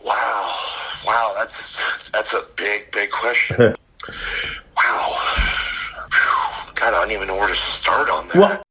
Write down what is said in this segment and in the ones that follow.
Wow, that's a big question. Wow. God, I don't even know where to start on that. Well,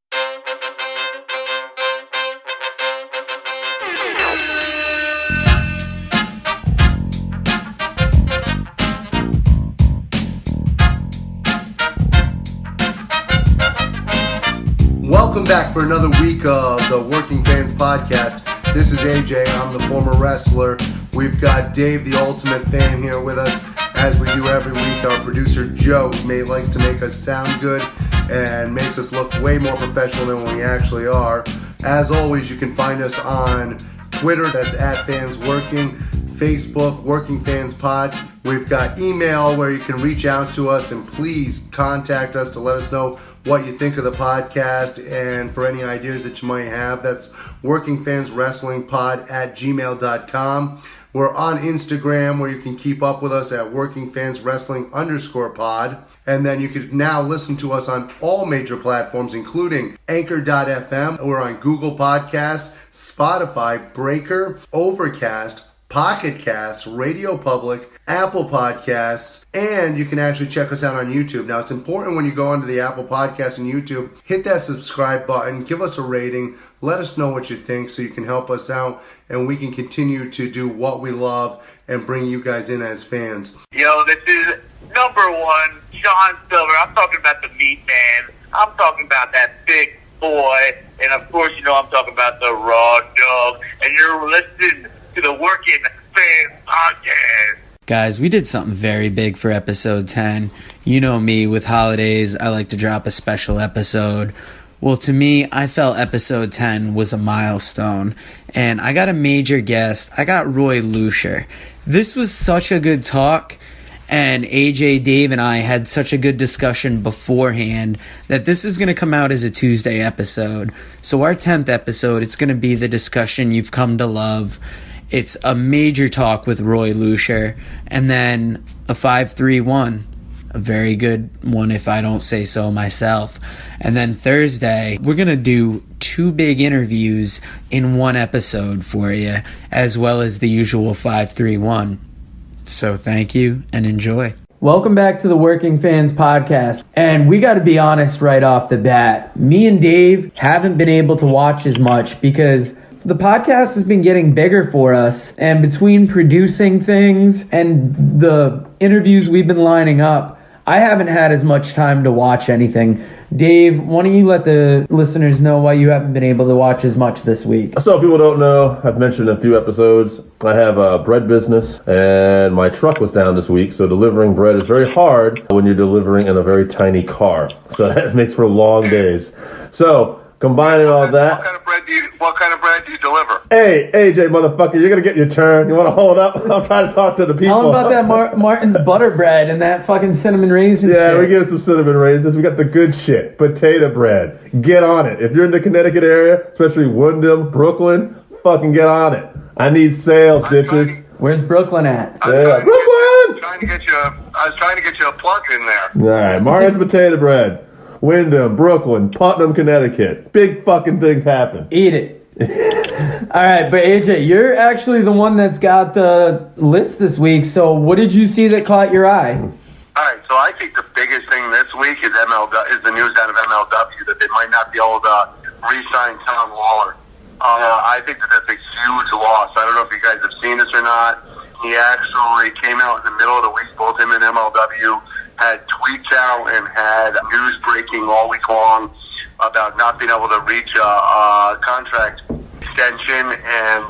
welcome back for another week of the Working Fans Podcast. This is AJ. I'm the former wrestler. We've got Dave, the ultimate fan, here with us. As we do every week, our producer Joe likes to make us sound good and makes us look way more professional than we actually are. As always, you can find us on Twitter, that's @FansWorking, Facebook, Working Fans Pod. We've got email where you can reach out to us and please contact us to let us know what you think of the podcast and for any ideas that you might have. That's workingfanswrestlingpod@gmail.com. We're on Instagram where you can keep up with us at workingfanswrestling_pod. And then you can now listen to us on all major platforms, including Anchor.fm. We're on Google Podcasts, Spotify, Breaker, Overcast, Pocket Casts, Radio Public, Apple Podcasts, and you can actually check us out on YouTube. Now, it's important when you go onto the Apple Podcasts and YouTube, hit that subscribe button, give us a rating, let us know what you think so you can help us out and we can continue to do what we love and bring you guys in as fans. Yo, this is number one, Sean Silver. I'm talking about the meat man. I'm talking about that big boy. And of course, you know I'm talking about the raw dog. And you're listening to the Working Fans Podcast. Guys, we did something very big for episode 10. You know me, with holidays, I like to drop a special episode. Well, to me, I felt episode 10 was a milestone, and I got a major guest. I got Roy Lucier. This was such a good talk, and AJ, Dave, and I had such a good discussion beforehand that this is going to come out as a Tuesday episode. So our 10th episode, it's going to be the discussion you've come to love. It's a major talk with Roy Lucier, and then a 5-3-1. A very good one if I don't say so myself. And then Thursday, we're going to do 2 big interviews in one episode for you, as well as the usual 5-3-1. So thank you and enjoy. Welcome back to the Working Fans Podcast. And we got to be honest right off the bat. Me and Dave haven't been able to watch as much because the podcast has been getting bigger for us. And between producing things and the interviews we've been lining up, I haven't had as much time to watch anything. Dave, why don't you let the listeners know why you haven't been able to watch as much this week? So if people don't know, I've mentioned in a few episodes, I have a bread business and my truck was down this week. So delivering bread is very hard when you're delivering in a very tiny car. So that makes for long days. So combining all that. What kind of bread do you deliver? Hey, AJ, motherfucker, you're going to get your turn. You want to hold up? I'm trying to talk to the people. Tell them about that Martin's butter bread and that fucking cinnamon raisin shit. Yeah, we give some cinnamon raisins. We got the good shit. Potato bread. Get on it. If you're in the Connecticut area, especially Wyndham, Brooklyn, fucking get on it. I need sales, bitches. Where's Brooklyn at? Yeah, Brooklyn! I was trying to get you a plug in there. All right, Martin's potato bread. Wyndham, Brooklyn, Putnam, Connecticut. Big fucking things happen. Eat it. All right, but AJ, you're actually the one that's got the list this week. So what did you see that caught your eye? All right, so I think the biggest thing this week is the news out of MLW that they might not be able to re-sign Tom Lawler. I think that's a huge loss. I don't know if you guys have seen this or not. He actually came out in the middle of the week, both him and MLW had tweets out and had news breaking all week long about not being able to reach a contract extension, and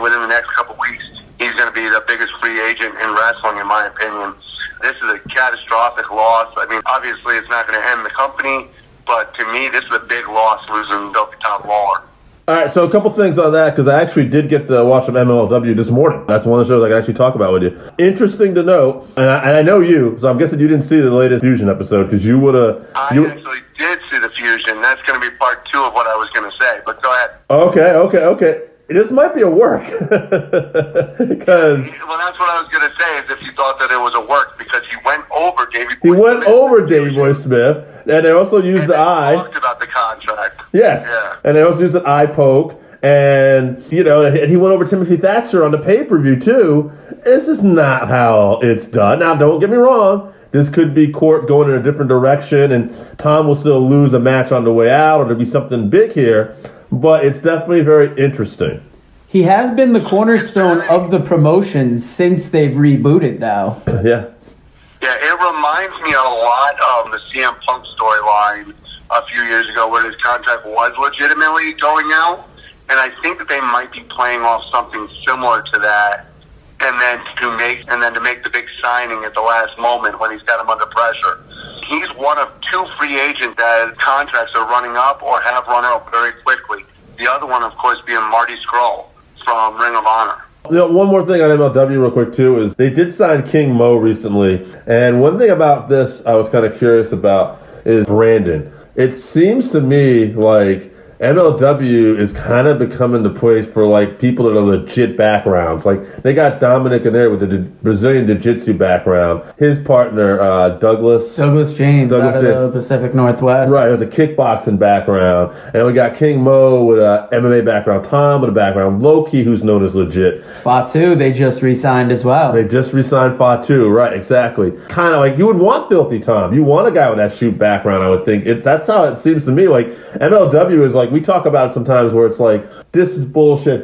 within the next couple of weeks, he's going to be the biggest free agent in wrestling, in my opinion. This is a catastrophic loss. I mean, obviously, it's not going to end the company, but to me, this is a big loss losing Tom Lawler. All right, so a couple things on that, because I actually did get to watch some MLW this morning. That's one of the shows I can actually talk about with you. Interesting to note, and I know you, so I'm guessing you didn't see the latest Fusion episode, because you would have... I actually did see the Fusion. That's going to be part 2 of what I was going to say, but go ahead. Okay. This might be a work. Because... Well, that's what I was going to say, is if you thought that it was a work, because he went over Davey Boy Smith. He went over Davey Boy Smith, and they also used the eye. Talked about the contract. Yes. Yeah. And they also used an eye poke. And, and he went over Timothy Thatcher on the pay-per-view, too. This is not how it's done. Now, don't get me wrong. This could be Court going in a different direction, and Tom will still lose a match on the way out, or there'll be something big here. But it's definitely very interesting. He has been the cornerstone of the promotion since they've rebooted, though. Yeah. Yeah, it reminds me a lot of the CM Punk storyline a few years ago where his contract was legitimately going out. And I think that they might be playing off something similar to that. And then to make the big signing at the last moment when he's got him under pressure. He's one of two free agents that contracts are running up or have run up very quickly. The other one, of course, being Marty Scurll from Ring of Honor. One more thing on MLW real quick, too, is they did sign King Mo recently. And one thing about this I was kind of curious about is Brandon. It seems to me like MLW is kind of becoming the place for, like, people that are legit backgrounds. Like, they got Dominic in there with the Brazilian Jiu-Jitsu background. His partner, Douglas James out of the Pacific Northwest. Right, has a kickboxing background. And we got King Mo with a MMA background. Tom with a background. Loki, who's known as legit. Fatu, they just re-signed as well. They just re-signed Fatu, right, exactly. Kind of like, you would want Filthy Tom. You want a guy with that shoot background, I would think. That's how it seems to me. Like, MLW is like, we talk about it sometimes where it's like, this is bullshit,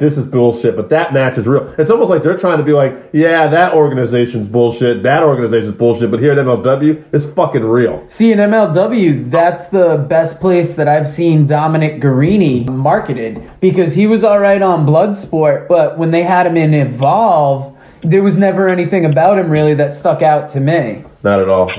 but that match is real. It's almost like they're trying to be like, yeah, that organization's bullshit, but here at MLW, it's fucking real. See, in MLW, that's the best place that I've seen Dominic Guarini marketed, because he was all right on Bloodsport, but when they had him in Evolve, there was never anything about him really that stuck out to me. Not at all.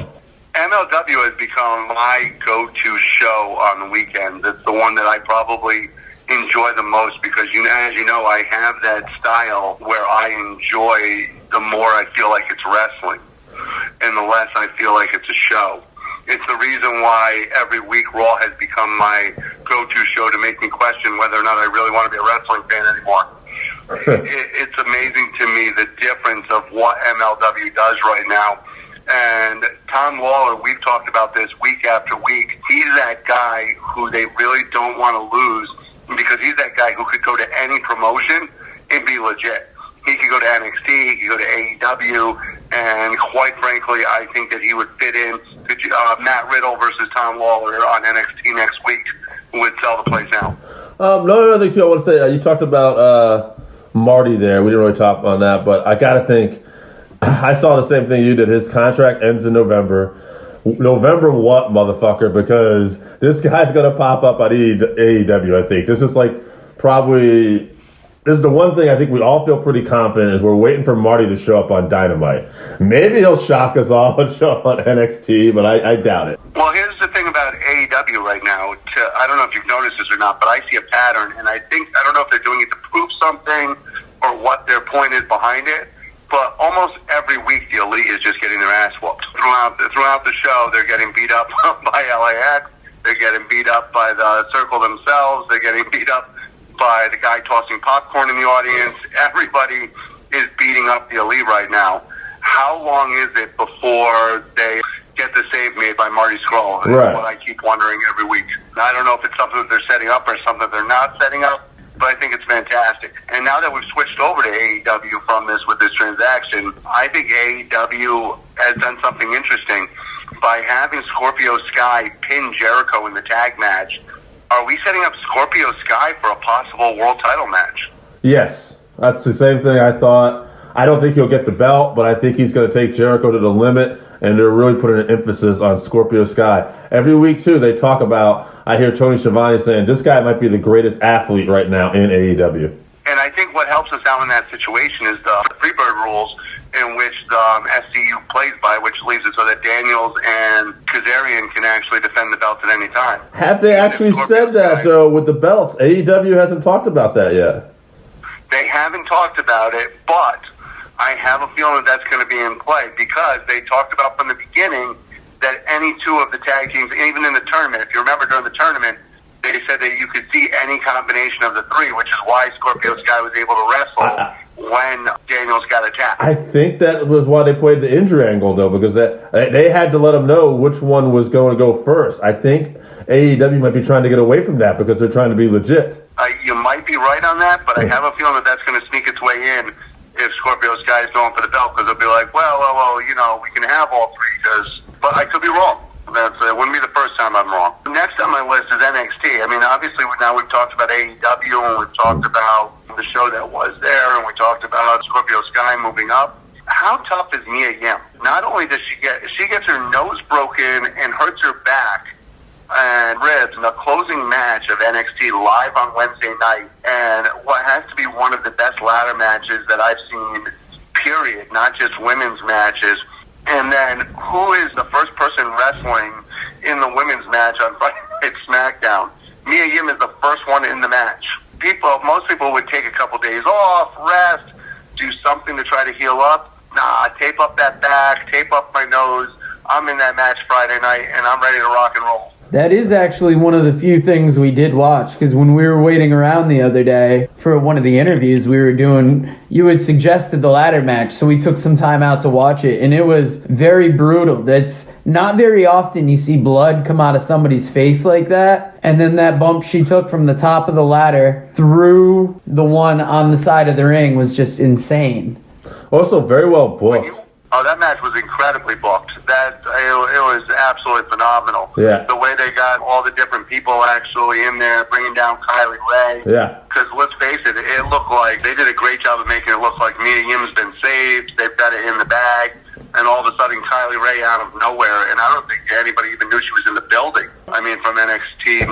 MLW has become my go-to show on the weekends. It's the one that I probably enjoy the most because, as you know, I have that style where I enjoy the more I feel like it's wrestling and the less I feel like it's a show. It's the reason why every week Raw has become my go-to show to make me question whether or not I really want to be a wrestling fan anymore. It's amazing to me the difference of what MLW does right now. And Tom Lawler, we've talked about this week after week. He's that guy who they really don't want to lose because he's that guy who could go to any promotion and be legit. He could go to NXT, he could go to AEW, and quite frankly, I think that he would fit in. Matt Riddle versus Tom Lawler on NXT next week would sell the place out. Another thing, too, I want to say, you talked about Marty there. We didn't really talk on that, but I got to think, I saw the same thing you did. His contract ends in November. November what, motherfucker? Because this guy's going to pop up on AEW, I think. This is the one thing I think we all feel pretty confident is we're waiting for Marty to show up on Dynamite. Maybe he'll shock us all and show up on NXT, but I doubt it. Well, here's the thing about AEW right now. I don't know if you've noticed this or not, but I see a pattern, and I don't know if they're doing it to prove something or what their point is behind it. But almost every week, the Elite is just getting their ass whooped. Throughout the show, they're getting beat up by LAX. They're getting beat up by the Circle themselves. They're getting beat up by the guy tossing popcorn in the audience. Everybody is beating up the Elite right now. How long is it before they get the save made by Marty Scurll? Right. What I keep wondering every week. I don't know if it's something that they're setting up or something they're not setting up. But I think it's fantastic. And now that we've switched over to AEW from this with this transaction, I think AEW has done something interesting. By having Scorpio Sky pin Jericho in the tag match, are we setting up Scorpio Sky for a possible world title match? Yes. That's the same thing I thought. I don't think he'll get the belt, but I think he's going to take Jericho to the limit, and they're really putting an emphasis on Scorpio Sky. Every week, too, they talk about, I hear Tony Schiavone saying, this guy might be the greatest athlete right now in AEW. And I think what helps us out in that situation is the Freebird rules in which the SCU plays by, which leaves it so that Daniels and Kazarian can actually defend the belt at any time. Have they actually said that, though, with the belts? AEW hasn't talked about that yet. They haven't talked about it, but I have a feeling that that's going to be in play because they talked about from the beginning that any two of the tag teams, even in the tournament, if you remember during the tournament, they said that you could see any combination of the three, which is why Scorpio Sky was able to wrestle when Daniels got attacked. I think that was why they played the injury angle, though, because they had to let them know which one was going to go first. I think AEW might be trying to get away from that because they're trying to be legit. You might be right on that, but I have a feeling that that's going to sneak its way in if Scorpio Sky is going for the belt, because they'll be like, well, we can have all three. But I could be wrong. It wouldn't be the first time I'm wrong. Next on my list is NXT. I mean, obviously now we've talked about AEW and we've talked about the show that was there, and we talked about Scorpio Sky moving up. How tough is Mia Yim? Not only does she gets her nose broken and hurts her back and ribs in the closing match of NXT live on Wednesday night, and what has to be one of the best ladder matches that I've seen, period, not just women's matches. And then who is the first person wrestling in the women's match on Friday Night SmackDown? Mia Yim is the first one in the match. Most people would take a couple days off, rest, do something to try to heal up. Nah, tape up that back, tape up my nose. I'm in that match Friday night, and I'm ready to rock and roll. That is actually one of the few things we did watch, because when we were waiting around the other day for one of the interviews we were doing, you had suggested the ladder match, so we took some time out to watch it, and it was very brutal. That's not very often you see blood come out of somebody's face like that, and then that bump she took from the top of the ladder through the one on the side of the ring was just insane. Also, very well booked. That match was incredibly booked. It was absolutely phenomenal. Yeah. The way they got all the different people actually in there, bringing down Kylie Ray. Yeah. Because let's face it, it looked like they did a great job of making it look like Mia Yim's been saved. They've got it in the bag, and all of a sudden Kylie Ray out of nowhere, and I don't think anybody even knew she was in the building. I mean, from NXT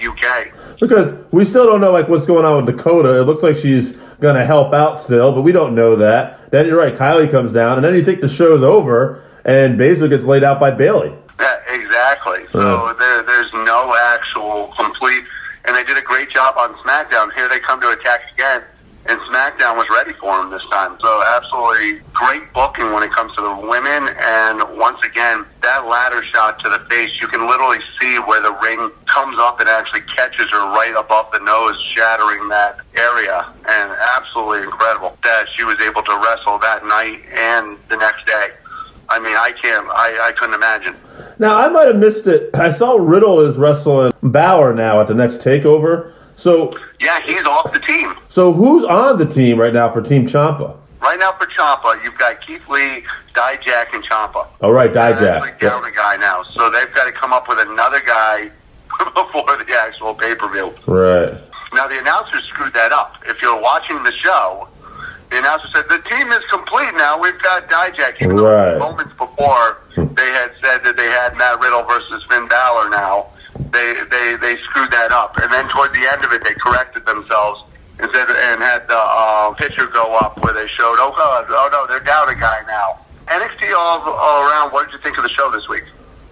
UK. Because we still don't know what's going on with Dakota. It looks like she's going to help out still, but we don't know that. Then you're right, Kylie comes down, and then you think the show's over, and Baszler gets laid out by Bayley. Yeah, exactly. So there's no actual complete, and they did a great job on SmackDown. Here they come to attack again, and SmackDown was ready for them this time. So absolutely great booking when it comes to the women, and once again, that ladder shot to the face, you can literally see where the ring comes up and actually catches her right above the nose, shattering that area, and absolutely incredible that she was able to wrestle that night and the next day. I mean, I couldn't imagine. Now, I might have missed it. I saw Riddle is wrestling Balor now at the next TakeOver. So yeah, he's off the team. So who's on the team right now for Team Ciampa? Right now for Ciampa, you've got Keith Lee, Dijak, and Ciampa. Oh, right, Dijak. They're down a guy now, so they've got to come up with another guy before the actual pay-per-view. Right. Now, the announcers screwed that up. If you're watching the show, the announcer said, the team is complete now. We've got Dijak. Even though moments before, they had said that they had Matt Riddle versus Finn Balor now. They screwed that up. And then toward the end of it, they corrected themselves and had the picture go up where they showed, oh no, they're down a guy now. NXT all around, what did you think of the show this week?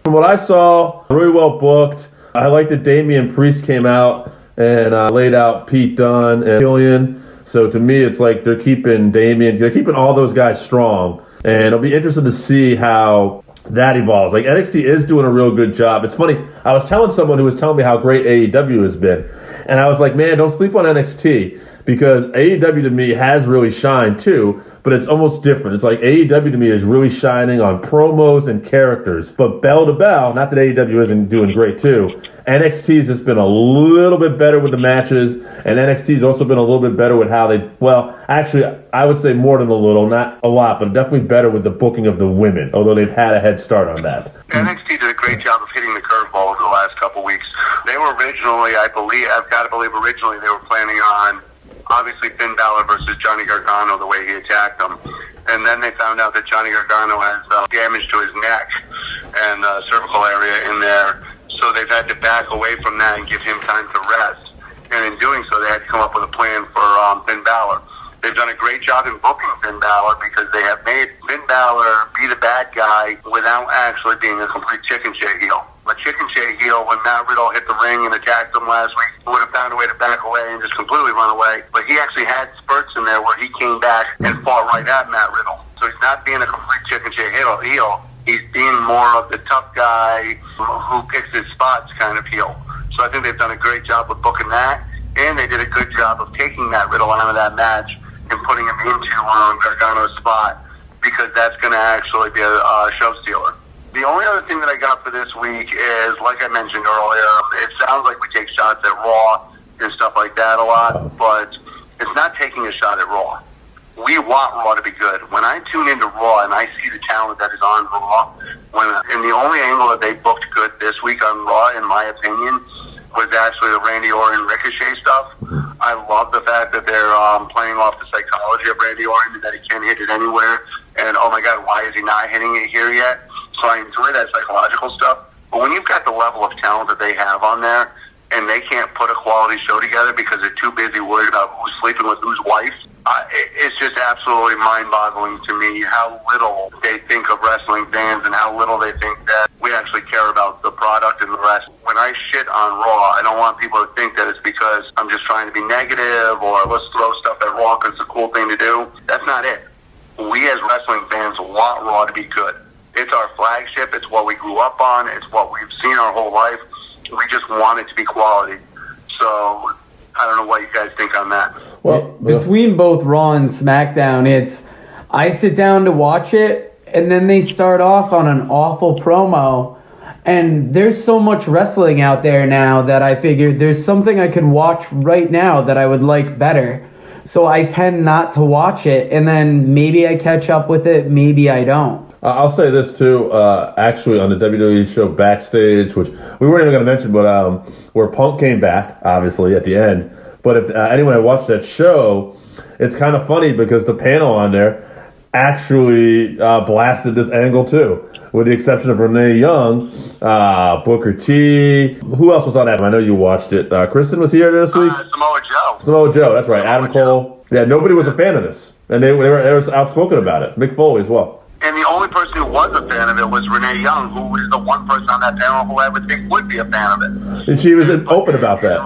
From what I saw, really well booked. I liked that Damian Priest came out and laid out Pete Dunne and Killian. So to me, it's like they're keeping Damian, they're keeping all those guys strong. And it'll be interesting to see how that evolves. Like, NXT is doing a real good job. It's funny, I was telling someone who was telling me how great AEW has been. And I was like, man, don't sleep on NXT, because AEW to me has really shined too, but it's almost different. It's like AEW to me is really shining on promos and characters. But bell to bell, not that AEW isn't doing great too, NXT's has been a little bit better with the matches, and NXT's also been a little bit better with how they, well, actually, I would say more than a little, not a lot, but definitely better with the booking of the women, although they've had a head start on that. NXT did a great job of hitting the curveball over the last couple weeks. They were originally, I've got to believe originally they were planning on, obviously, Finn Balor versus Johnny Gargano, the way he attacked them. And then they found out that Johnny Gargano has damage to his neck and cervical area in there. So they've had to back away from that and give him time to rest. And in doing so, they had to come up with a plan for Finn Balor. They've done a great job in booking Finn Balor because they have made Finn Balor be the bad guy without actually being a complete chicken shit heel. A chicken shit heel, when Matt Riddle hit the ring and attacked him last week, would have found a way to back away and just completely run away. But he actually had spurts in there where he came back and fought right at Matt Riddle. So he's not being a complete chicken shit heel. He's being more of the tough guy who picks his spots kind of heel. So I think they've done a great job with booking that, and they did a good job of taking Matt Riddle out of that match and putting him into Gargano's spot, because that's going to actually be a show stealer. The only other thing that I got for this week is, like I mentioned earlier, it sounds like we take shots at Raw and stuff like that a lot, but it's not taking a shot at Raw. We want Raw to be good. When I tune into Raw and I see the talent that is on Raw, and the only angle that they booked good this week on Raw, in my opinion, was actually the Randy Orton Ricochet stuff. I love the fact that they're playing off the psychology of Randy Orton, that he can't hit it anywhere, and oh my God, why is he not hitting it here yet? So I enjoy that psychological stuff. But when you've got the level of talent that they have on there, and they can't put a quality show together because they're too busy worried about who's sleeping with whose wife, it's just absolutely mind-boggling to me how little they think of wrestling fans and how little they think that we actually care about the product and the rest. When I shit on Raw, I don't want people to think that it's because I'm just trying to be negative or let's throw stuff at Raw because it's a cool thing to do. That's not it. We as wrestling fans want Raw to be good. It's our flagship. It's what we grew up on. It's what we've seen our whole life. We just want it to be quality. So I don't know what you guys think on that. Well, between both Raw and SmackDown, I sit down to watch it, and then they start off on an awful promo. And there's so much wrestling out there now that I figured there's something I could watch right now that I would like better. So I tend not to watch it, and then maybe I catch up with it, maybe I don't. I'll say this too, actually on the WWE show Backstage, which we weren't even going to mention, but where Punk came back, obviously, at the end. But if anyone had watched that show, it's kind of funny because the panel on there actually blasted this angle too, with the exception of Renee Young, Booker T. Who else was on that? I know you watched it. Kristen was here this week? Samoa Joe. Samoa Joe, that's right. Adam Cole. Yeah, nobody was a fan of this. And they were outspoken about it. Mick Foley as well. And the only person who was a fan of it was Renee Young, who is the one person on that panel who I would think would be a fan of it. And she was open about that.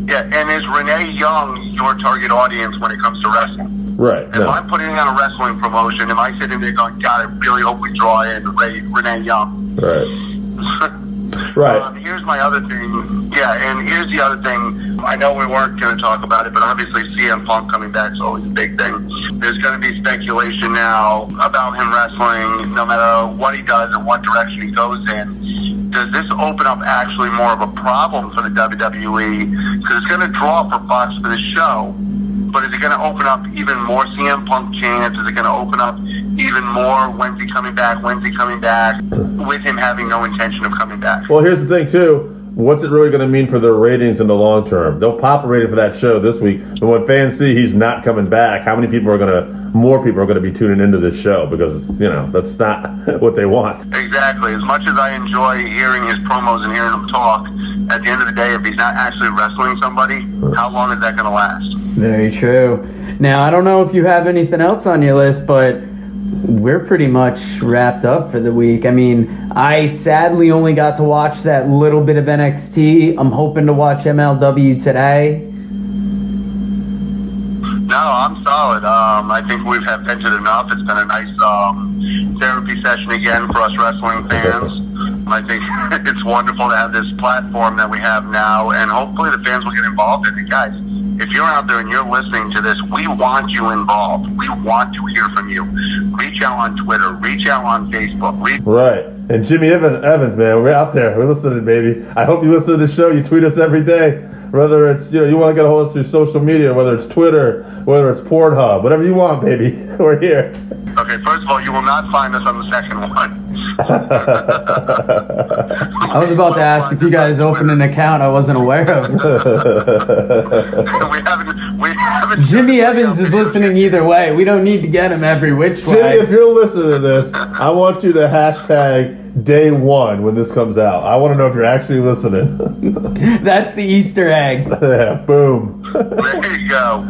Yeah, and is Renee Young your target audience when it comes to wrestling? Right. If I'm putting on a wrestling promotion, am I sitting there going, God, I really hope we draw in Renee Young? Right. Right. Here's my other thing. Yeah, and here's the other thing. I know we weren't going to talk about it, but obviously CM Punk coming back is always a big thing. There's going to be speculation now about him wrestling, no matter what he does and what direction he goes in. Does this open up actually more of a problem for the WWE? Because it's going to draw for Fox for the show, but is it going to open up even more CM Punk chance? Is it going to open up even more when's he coming back, with him having no intention of coming back? Well, here's the thing, too. What's it really going to mean for their ratings in the long term? They'll pop a rating for that show this week, but when fans see he's not coming back, more people are going to be tuning into this show because, that's not what they want. Exactly. As much as I enjoy hearing his promos and hearing him talk, at the end of the day, if he's not actually wrestling somebody, how long is that going to last? Very true. Now, I don't know if you have anything else on your list, but we're pretty much wrapped up for the week. I mean, I sadly only got to watch that little bit of NXT. I'm hoping to watch MLW today. No, I'm solid. I think we've had vented enough. It's been a nice therapy session again for us wrestling fans. I think it's wonderful to have this platform that we have now, and hopefully the fans will get involved in it. Guys, if you're out there and you're listening to this, we want you involved. We want to hear from you. Reach out on Twitter. Reach out on Facebook. Right. And Jimmy Evans, man, we're out there. We're listening, baby. I hope you listen to the show. You tweet us every day. Whether it's, you want to get a hold of us through social media, whether it's Twitter, whether it's Pornhub, whatever you want, baby. We're here. Okay, first of all, you will not find us on the second one. I was about to ask if you guys opened an account I wasn't aware of. we haven't. Jimmy Evans is listening either way. We don't need to get him every which way. Jimmy, if you're listening to this, I want you to hashtag day one when this comes out. I want to know if you're actually listening. That's the Easter egg. Yeah, boom. There you go.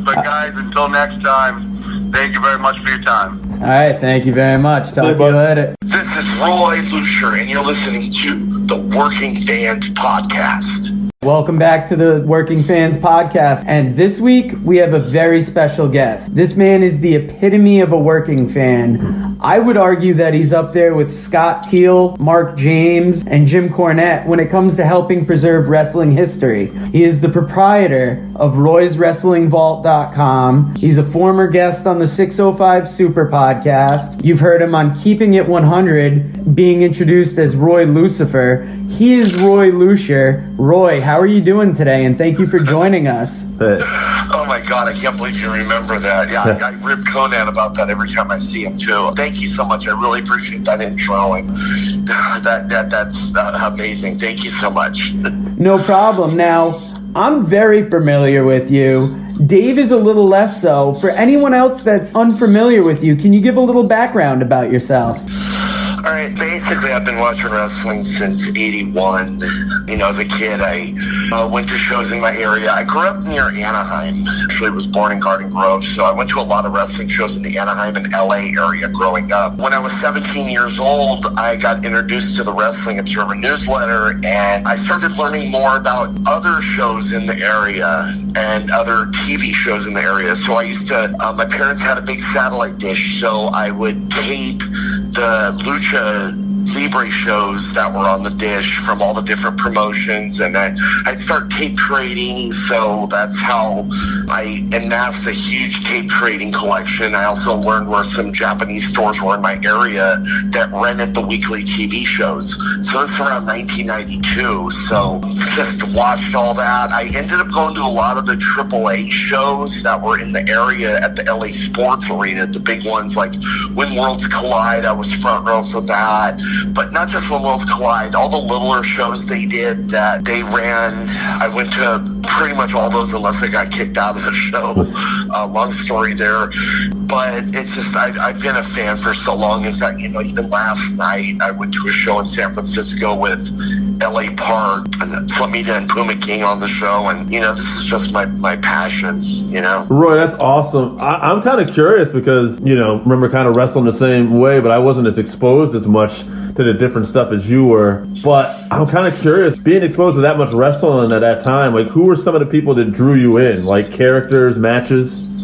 But guys, until next time, thank you very much for your time. All right, thank you very much. Talk to you later. This is Roy Lucier, and you're listening to the Working Fans Podcast. Welcome back to the Working Fans Podcast. And this week, we have a very special guest. This man is the epitome of a working fan. I would argue that he's up there with Scott Teal, Mark James, and Jim Cornette when it comes to helping preserve wrestling history. He is the proprietor of Roy'sWrestlingVault.com. He's a former guest on the 605 Super Podcast. You've heard him on Keeping It 100, being introduced as Roy Lucifer. He is Roy Lucier. Roy, how are you doing today? And thank you for joining us. Oh my God, I can't believe you remember that. Yeah, I rib Conan about that every time I see him too. Thank you so much. I really appreciate that intro. And that's amazing. Thank you so much. No problem. Now, I'm very familiar with you. Dave is a little less so. For anyone else that's unfamiliar with you, can you give a little background about yourself? All right, basically, I've been watching wrestling since '81. As a kid, I went to shows in my area. I grew up near Anaheim. Actually, was born in Garden Grove, so I went to a lot of wrestling shows in the Anaheim and LA area growing up. When I was 17 years old, I got introduced to the Wrestling Observer newsletter, and I started learning more about other shows in the area and other TV shows in the area. So I used to, my parents had a big satellite dish, so I would tape the Lucha Libre shows that were on the dish from all the different promotions, and I'd start tape trading, so that's how I amassed a huge tape trading collection. I also learned where some Japanese stores were in my area that rented the weekly TV shows. So this is around 1992, so just watched all that. I ended up going to a lot of the AAA shows that were in the area at the LA Sports Arena, the big ones like When Worlds Collide. I was front row for that. But not just When Worlds Collide, all the littler shows they did that they ran. I went to pretty much all those unless I got kicked out of the show. Long story there. But it's just, I've been a fan for so long. In fact, even last night, I went to a show in San Francisco with LA Park and Flamita and Puma King on the show. And, this is just my passion, Roy, that's awesome. I'm kind of curious because, remember kind of wrestling the same way, but I wasn't as exposed as much to the different stuff as you were. But I'm kind of curious, being exposed to that much wrestling at that time, like who were some of the people that drew you in? Like characters, matches?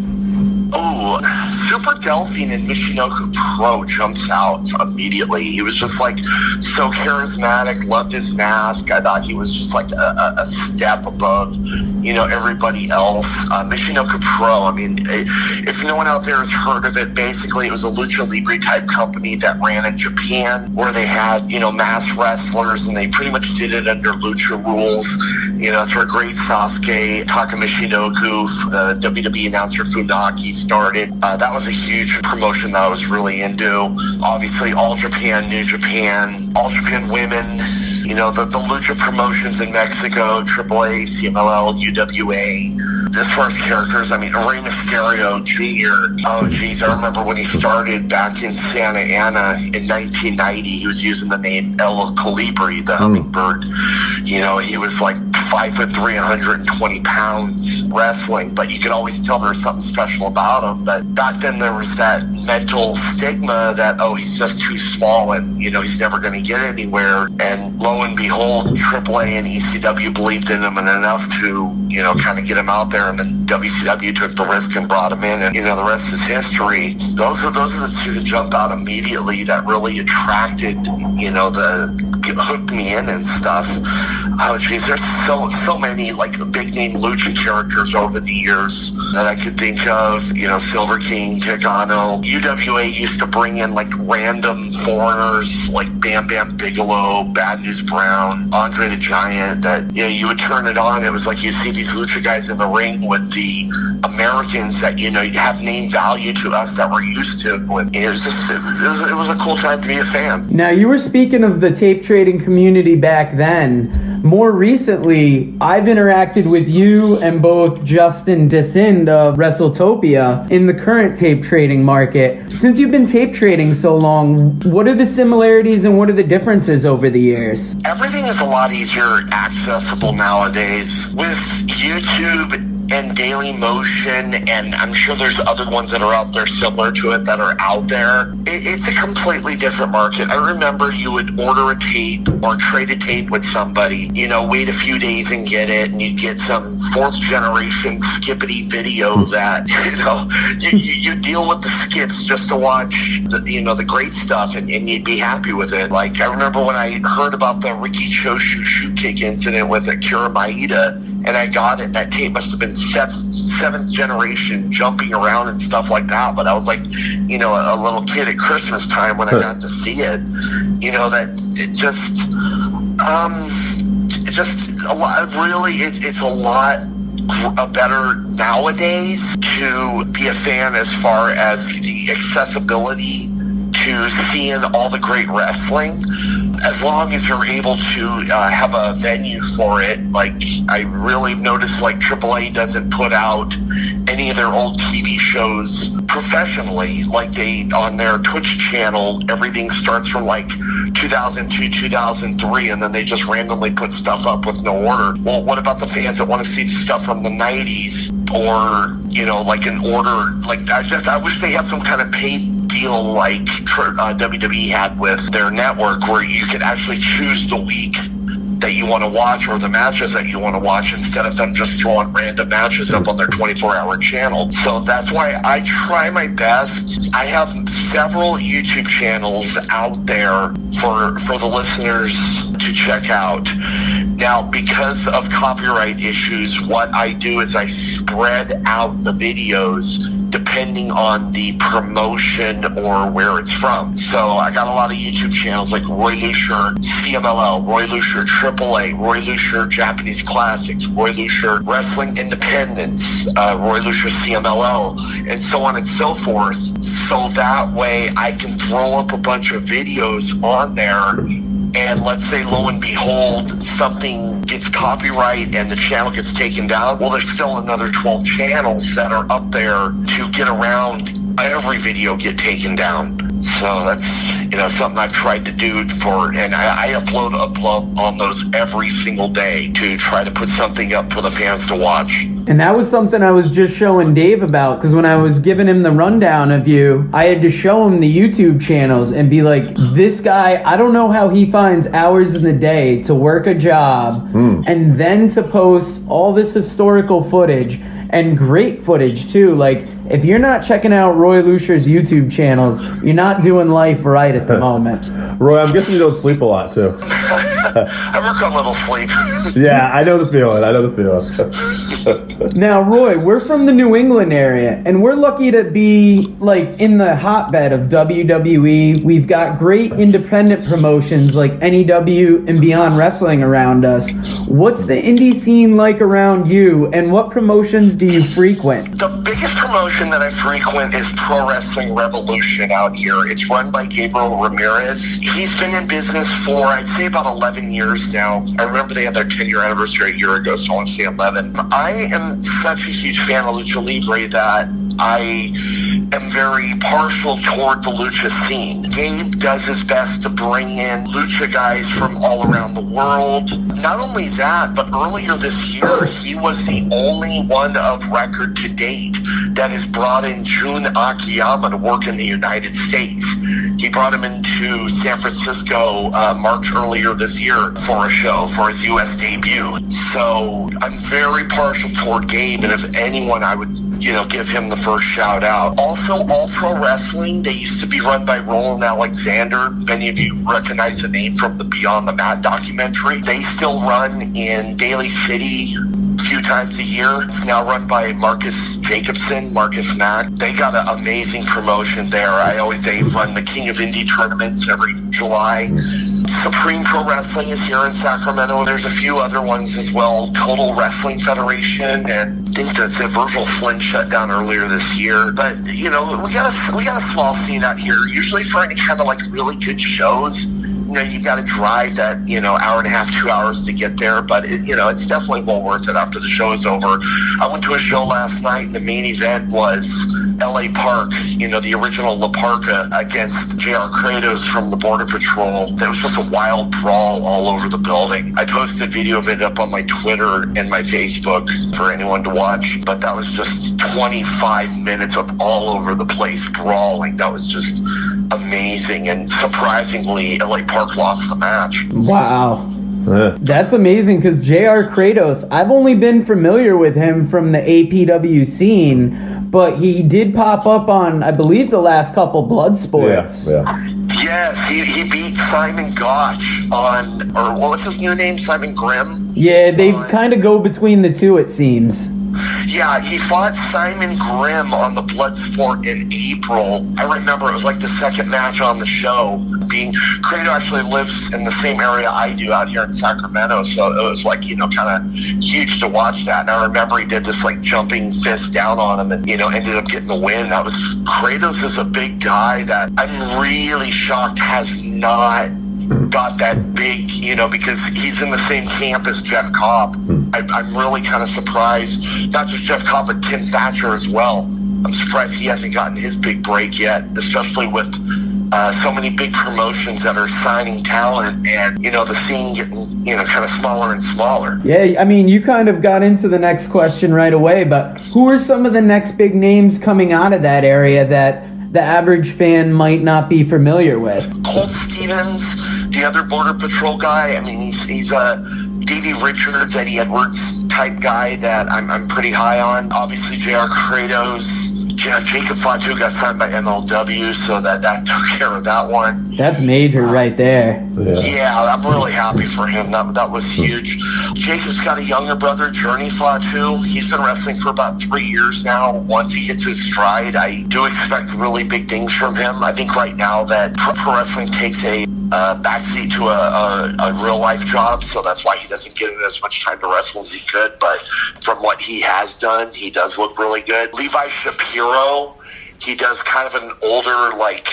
Oh, Super Delphine and Michinoku Pro jumps out immediately. He was just like so charismatic, loved his mask. I thought he was just like a step above, everybody else. Michinoku Pro, I mean, if no one out there has heard of it, basically it was a Lucha Libre type company that ran in Japan where they had, masked wrestlers, and they pretty much did it under Lucha rules. It's where Great Sasuke, Taka Michinoku, the WWE announcer Funaki started. That was a huge promotion that I was really into. Obviously, All Japan, New Japan, All Japan Women, the Lucha promotions in Mexico, AAA, CMLL, UWA. As far as characters, I mean, Rey Mysterio Jr. Oh, geez, I remember when he started back in Santa Ana in 1990, he was using the name El Colibri, the hummingbird. He was like 5'3", 120 pounds wrestling, but you could always tell there was something special about him. But back then there was that mental stigma that, he's just too small and, he's never going to get anywhere. And lo and behold, AAA and ECW believed in him and enough to, kind of get him out there. And then WCW took the risk and brought him in. And, the rest is history. Those are the two that jumped out immediately that really attracted, hooked me in and stuff. Oh, geez, there's so many, like, big name Lucha characters over the years that I could think of. Silver King, Tigano. UWA used to bring in, like, random foreigners, like Bam Bam Bigelow, Bad News Brown, Andre the Giant, that, you would turn it on. It was like you see these Lucha guys in the ring with the Americans that, have name value to us that we're used to. And it was a cool time to be a fan. Now, you were speaking of the tape trading community back then. More recently, I've interacted with you and both Justin Desind of WrestleTopia in the current tape trading market. Since you've been tape trading so long, what are the similarities and what are the differences over the years? Everything is a lot easier accessible nowadays with YouTube and Daily Motion, and I'm sure there's other ones that are out there similar to it that are out there. It's a completely different market. I remember you would order a tape or trade a tape with somebody, wait a few days and get it, and you'd get some fourth generation skippity video that, you deal with the skips just to watch, the great stuff, and you'd be happy with it. Like, I remember when I heard about the Ricky Choshu shoe kick incident with Akira Maeda, and I got it. That tape must have been seventh generation, jumping around and stuff like that. But I was like, you know, a little kid at Christmas time when I got to see it. You know, that it just a lot. Really, it's a lot better nowadays to be a fan as far as the accessibility to seeing all the great wrestling, as long as you're able to have a venue for it. Like, I really noticed, like, AAA doesn't put out any of their old TV shows professionally. Like, they, on their Twitch channel, everything starts from like 2002, 2003, and then they just randomly put stuff up with no order. Well, what about the fans that want to see stuff from the 90s, or, you know, like an order? Like, I wish they had some kind of paid deal like WWE had with their network, where you could actually choose the week that you want to watch or the matches that you want to watch, instead of them just throwing random matches up on their 24-hour channel. So that's why I try my best. I have several YouTube channels out there for the listeners to check out. Now, because of copyright issues, what I do is I spread out the videos depending on the promotion or where it's from. So I got a lot of YouTube channels like Roy Lucier CMLL, Roy Lucier AAA, Roy Lucier Japanese Classics, Roy Lucier Wrestling Independence, Roy Lucier CMLL, and so on and so forth. So that way I can throw up a bunch of videos on there, and let's say, lo and behold, something gets copyright and the channel gets taken down. Well, there's still another 12 channels that are up there to get around every video get taken down. So that's, you know, something I've tried to do and I upload on those every single day to try to put something up for the fans to watch. And that was something I was just showing Dave about, because when I was giving him the rundown of you, I had to show him the YouTube channels and be like, this guy, I don't know how he finds hours in the day to work a job and then to post all this historical footage, and great footage too. Like, if you're not checking out Roy Lucier's YouTube channels, you're not doing life right at the moment. Roy, I'm guessing you don't sleep a lot too. I work on little sleep. Yeah, I know the feeling. Now, Roy, we're from the New England area, and we're lucky to be, like, in the hotbed of WWE. We've got great independent promotions like NEW and Beyond Wrestling around us. What's the indie scene like around you, and what promotions do you frequent? The biggest promotion that I frequent is Pro Wrestling Revolution out here. It's run by Gabriel Ramirez. He's been in business for, I'd say, about 11 years now. I remember they had their 10-year anniversary a year ago, so I want to say 11. I am such a huge fan of Lucha Libre that I am very partial toward the Lucha scene. Gabe does his best to bring in Lucha guys from all around the world. Not only that, but earlier this year, he was the only one of record to date that has brought in Jun Akiyama to work in the United States. He brought him into San Francisco March earlier this year for a show, for his U.S. debut. So I'm very partial toward Gabe, and if anyone, I would, you know, give him the first shout out. Also, All Pro Wrestling, they used to be run by Roland Alexander. Many of you recognize the name from the Beyond the Mat documentary. They still run in Daly City a few times a year. It's now run by Marcus Jacobson, Marcus Mack. They got an amazing promotion there. They run the King of Indie tournaments every July. Supreme Pro Wrestling is here in Sacramento. There's a few other ones as well. Total Wrestling Federation, and I think that Virgil Flynn shut down earlier this year. But, you know, we got a small scene out here. Usually for any kind of like really good shows, you know, you got to drive that, you know, hour and a half, 2 hours to get there. But, you know, it's definitely well worth it after the show is over. I went to a show last night, and the main event was L.A. Park, you know, the original La Parka against J.R. Kratos from the Border Patrol. There was just a wild brawl all over the building. I posted a video of it up on my Twitter and my Facebook for anyone to watch. But that was just 25 minutes of all over the place brawling. That was just amazing. And surprisingly, L.A. Park lost the match. Wow. That's amazing, because J.R. Kratos, I've only been familiar with him from the APW scene, but he did pop up on, I believe, the last couple Bloodsports. Yes, he beat Simon Gotch on, or what was his new name? Simon Grimm? Yeah, they kind of go between the two, it seems. Yeah, he fought Simon Grimm on the Bloodsport in April. I remember it was like the second match on the show. Credo actually lives in the same area I do out here in Sacramento, so it was like, kind of huge to watch that. And I remember he did this like jumping fist down on him and, ended up getting the win. Kratos is a big guy that I'm really shocked has not got that big, because he's in the same camp as Jeff Cobb. I'm really kind of surprised, not just Jeff Cobb, but Tim Thatcher as well. I'm surprised he hasn't gotten his big break yet, especially with so many big promotions that are signing talent and, the scene getting, kind of smaller and smaller. Yeah, I mean, you kind of got into the next question right away, but who are some of the next big names coming out of that area that the average fan might not be familiar with? Colt Stevens, the other Border Patrol guy. I mean, he's a Davey Richards, Eddie Edwards type guy that I'm pretty high on. Obviously, JR Kratos. Jacob Fatu got signed by MLW, so that took care of that one. That's major right there. Yeah, I'm really happy for him. That was huge. Jacob's got a younger brother, Journey Fatu. He's been wrestling for about 3 years now. Once he hits his stride, I do expect really big things from him. I think right now that pro wrestling takes a backseat to a real life job, so that's why he doesn't get as much time to wrestle as he could. But from what he has done, he does look really good. Levi Shapiro, he does kind of an older, like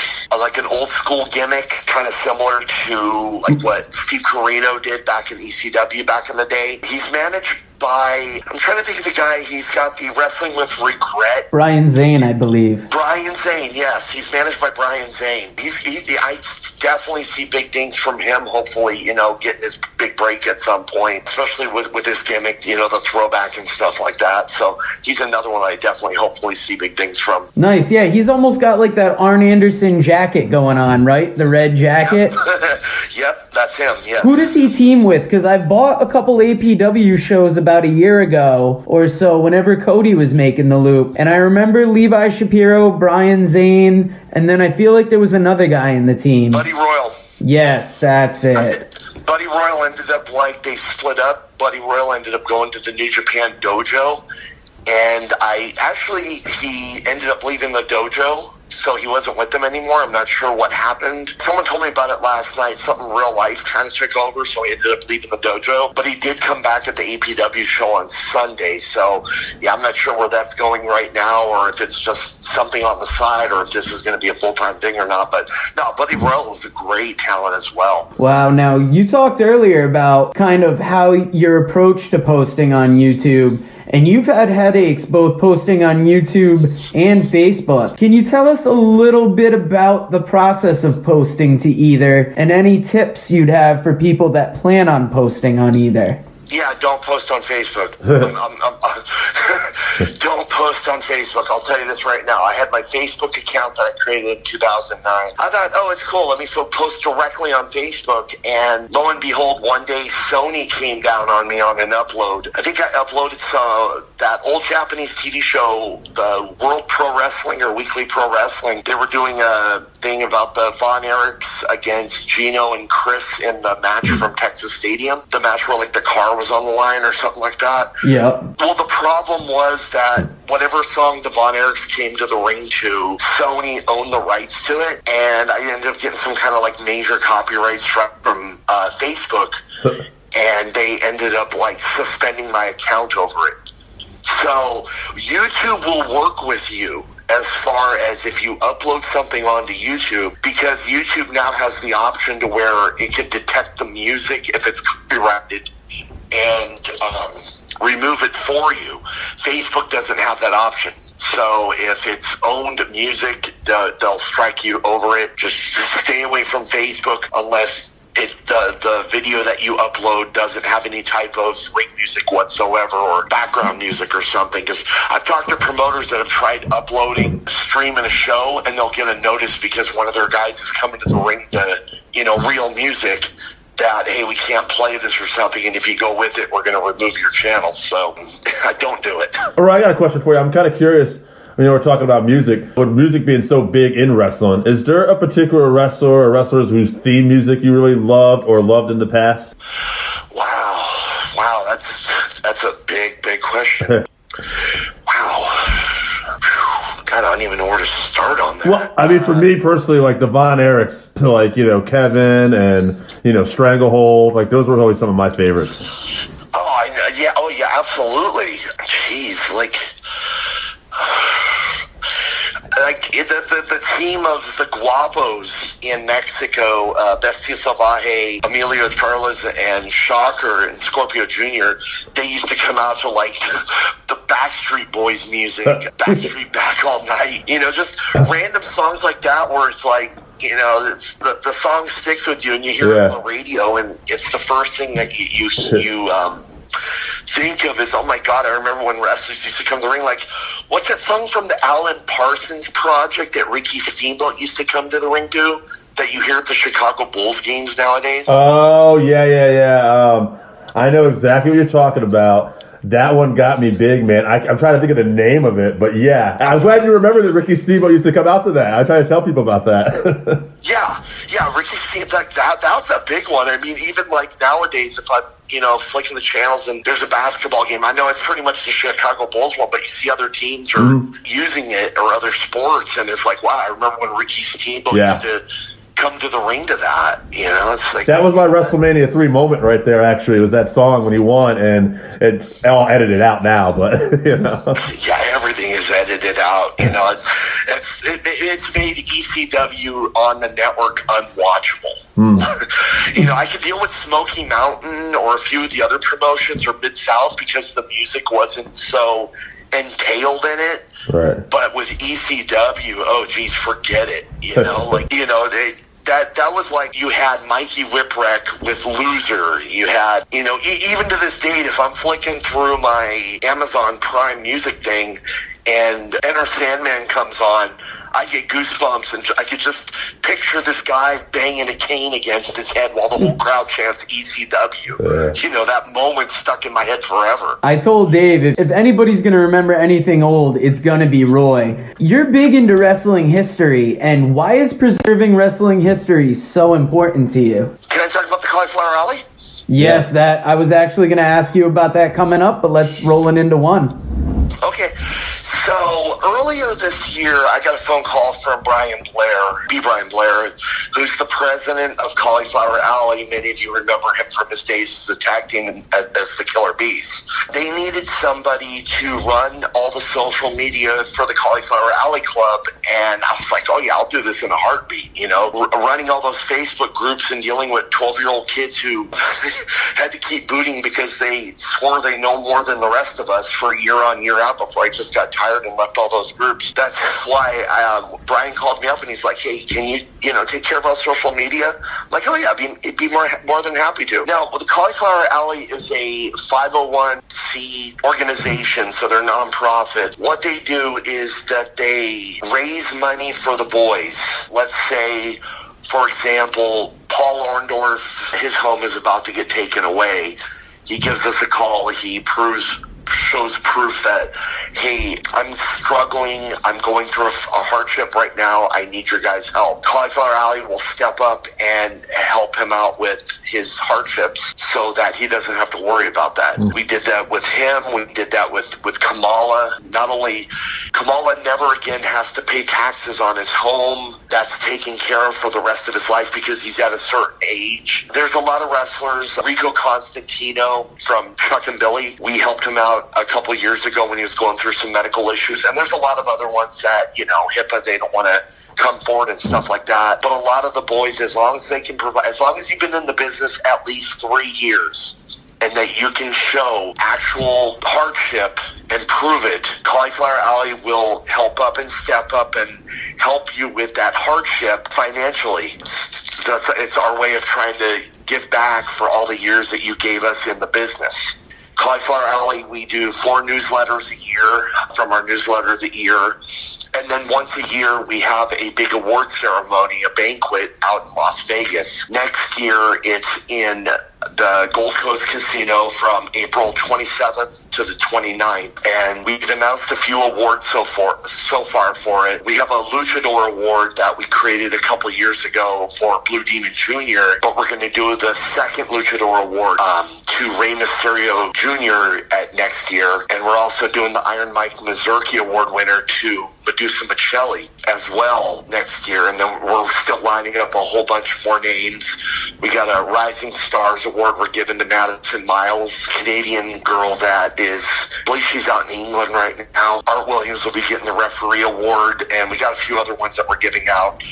an old school gimmick, kind of similar to like what Steve Corino did back in ECW back in the day. He's managed by, I'm trying to think of the guy, he's got the Wrestling with Regret. Brian Zane, I believe. Brian Zane, yes. He's managed by Brian Zane. I definitely see big things from him, hopefully, getting his big break at some point, especially with his gimmick, the throwback and stuff like that. So he's another one I definitely hopefully see big things from. Nice, yeah. He's almost got like that Arn Anderson jacket going on, right? The red jacket. Yep, that's him, yeah. Who does he team with? Because I bought a couple APW shows about a year ago or so whenever Cody was making the loop. And I remember Levi Shapiro, Brian Zane, and then I feel like there was another guy in the team. Buddy Royal. Yes, that's it. Buddy Royal ended up they split up. Buddy Royal ended up going to the New Japan Dojo. And he ended up leaving the dojo. So he wasn't with them anymore. I'm not sure what happened. Someone told me about it last night. Something real life kind of took over, so he ended up leaving the dojo. But he did come back at the APW show on Sunday. So, yeah, I'm not sure where that's going right now, or if it's just something on the side, or if this is going to be a full-time thing or not. But, no, Buddy Royal was a great talent as well. Wow. Now, you talked earlier about kind of how your approach to posting on YouTube. And you've had headaches both posting on YouTube and Facebook. Can you tell us a little bit about the process of posting to either and any tips you'd have for people that plan on posting on either? Yeah, don't post on Facebook. Don't post on Facebook. I'll tell you this right now. I had my Facebook account that I created in 2009. I thought, it's cool. Let me post directly on Facebook. And lo and behold, one day Sony came down on me on an upload. I think I uploaded that old Japanese TV show, the World Pro Wrestling or Weekly Pro Wrestling. They were doing a thing about the Von Erichs against Gino and Chris in the match from Texas Stadium. The match where like the car was on the line or something like that. Yeah. Well, the problem was that whatever song the Von Erichs came to the ring to, Sony owned the rights to it, and I ended up getting some kind of like major copyright strike from Facebook, and they ended up like suspending my account over it. So YouTube will work with you as far as if you upload something onto YouTube, because YouTube now has the option to where it can detect the music if it's copyrighted and remove it for you. Facebook doesn't have that option. So if it's owned music, they'll strike you over it. Just stay away from Facebook unless the video that you upload doesn't have any type of swing music whatsoever or background music or something. Because I've talked to promoters that have tried uploading, streaming a show, and they'll get a notice because one of their guys is coming to the ring to, real music, that, hey, we can't play this or something, and if you go with it, we're going to remove your channel. So I don't do it. All right, I got a question for you. I'm kind of curious. we're talking about music, with music being so big in wrestling, is there a particular wrestler or wrestlers whose theme music you really loved or loved in the past? Wow, that's a big question. Wow. God, I don't even know where to start on that. Well, I mean, for me personally, like the Von Erichs, like, Kevin and, Stranglehold, like those were always some of my favorites. Oh yeah, absolutely. Jeez, like the team of the Guapos in Mexico, Bestia Salvaje, Emilio Charles, and Shocker and Scorpio Jr., they used to come out to like the Backstreet Boys music, Backstreet Back All Night, just random songs like that where it's like, the song sticks with you and you hear it on the radio and it's the first thing that you think of is, oh my God, I remember when wrestlers used to come to the ring, like, what's that song from the Alan Parsons Project that Ricky Steamboat used to come to the ring to, that you hear at the Chicago Bulls games nowadays? Oh, yeah. I know exactly what you're talking about. That one got me big, man. I'm trying to think of the name of it, but yeah. I'm glad you remember that Ricky Steamboat used to come out to that. I try to tell people about that. Yeah, Ricky Steamboat, that was a big one. I mean, even like nowadays, if I'm, flicking the channels and there's a basketball game, I know it's pretty much the Chicago Bulls one, but you see other teams are using it or other sports, and it's like, wow, I remember when Ricky Steamboat used to come to the ring to that, it's like that was my WrestleMania 3 moment right there. Actually, it was that song when he won, and it's all edited out now, but yeah, everything is edited out. It's made ECW on the network unwatchable. I could deal with Smoky Mountain or a few of the other promotions or Mid-South because the music wasn't so entailed in it. Right. But with ECW, oh geez, forget it. That was like you had Mikey Whipwreck with Loser. You had, even to this date, if I'm flicking through my Amazon Prime music thing and Enter Sandman comes on, I get goosebumps, and I could just picture this guy banging a cane against his head while the whole crowd chants ECW. That moment stuck in my head forever. I told Dave, if anybody's going to remember anything old, it's going to be Roy. You're big into wrestling history, and why is preserving wrestling history so important to you? Can I talk about the Cauliflower Alley? Yes, that I was actually going to ask you about that coming up, but let's roll it into one. Okay. So earlier this year, I got a phone call from Brian Blair, who's the president of Cauliflower Alley. Many of you remember him from his days as the tag team as the Killer Bees. They needed somebody to run all the social media for the Cauliflower Alley Club, and I was like, oh yeah, I'll do this in a heartbeat. Running all those Facebook groups and dealing with 12-year-old kids who had to keep booting because they swore they know more than the rest of us for year on, year out before I just got tired and left all those groups. That's why Brian called me up and he's like, hey, can you take care of our social media? I'm like, oh yeah, I'd be more than happy to. Now, the Cauliflower Alley is a 501c organization, so they're nonprofit. What they do is that they raise money for the boys. Let's say, for example, Paul Orndorff, his home is about to get taken away. He gives us a call. He shows proof that, hey, I'm struggling, I'm going through a hardship right now, I need your guys' help. Cauliflower Alley will step up and help him out with his hardships so that he doesn't have to worry about that. We did that with him, we did that with Kamala. Not only, Kamala never again has to pay taxes on his home, that's taken care of for the rest of his life because he's at a certain age. There's a lot of wrestlers, Rico Constantino from Chuck and Billy, we helped him out a couple of years ago when he was going through some medical issues, and there's a lot of other ones that, HIPAA, they don't want to come forward and stuff like that. But a lot of the boys, as long as they can provide, as long as you've been in the business at least 3 years, and that you can show actual hardship and prove it, Cauliflower Alley will help up and step up and help you with that hardship financially. It's our way of trying to give back for all the years that you gave us in the business. Cauliflower Alley, we do 4 newsletters a year from our newsletter of the year. And then once a year, we have a big award ceremony, a banquet out in Las Vegas. Next year, it's in the Gold Coast Casino from April 27th to the 29th. And we've announced a few awards so far for it. We have a Luchador award that we created a couple years ago for Blue Demon Jr., but we're going to do the second Luchador award to Rey Mysterio Jr. at next year. And we're also doing the Iron Mike Mazurki award winner to Medusa Michelli as well next year. And then we're still lining up a whole bunch more names. We got a Rising Stars award we're giving to Madison Miles, Canadian girl that is, I believe she's out in England right now. Art Williams will be getting the referee award, and we got a few other ones that we're giving out.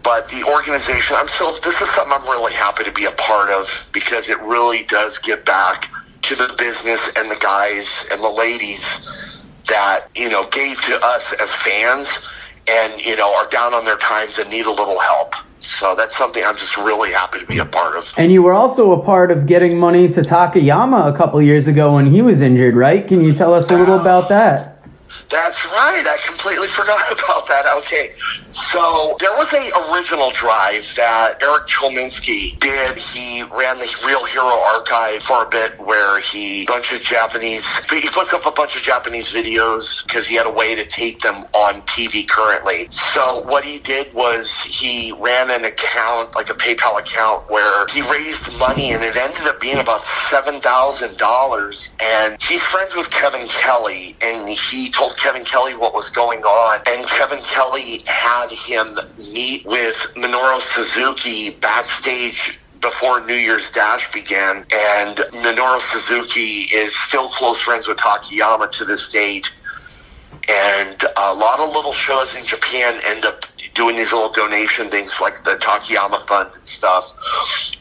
But the organization, this is something I'm really happy to be a part of, because it really does give back to the business and the guys and the ladies that, gave to us as fans and, are down on their times and need a little help. So that's something I'm just really happy to be a part of. And you were also a part of getting money to Takayama a couple years ago when he was injured, right? Can you tell us a little about that? That's right. I completely forgot about that. Okay. So there was a original drive that Eric Chominski did. He ran the Real Hero Archive for a bit where he puts up a bunch of Japanese videos because he had a way to take them on TV currently. So what he did was he ran an account, like a PayPal account, where he raised money, and it ended up being about $7,000. And he's friends with Kevin Kelly, and he told Kevin Kelly what was going on, and Kevin Kelly had him meet with Minoru Suzuki backstage before New Year's Dash began, and Minoru Suzuki is still close friends with Takayama to this date, and a lot of little shows in Japan end up doing these little donation things like the Takayama Fund and stuff.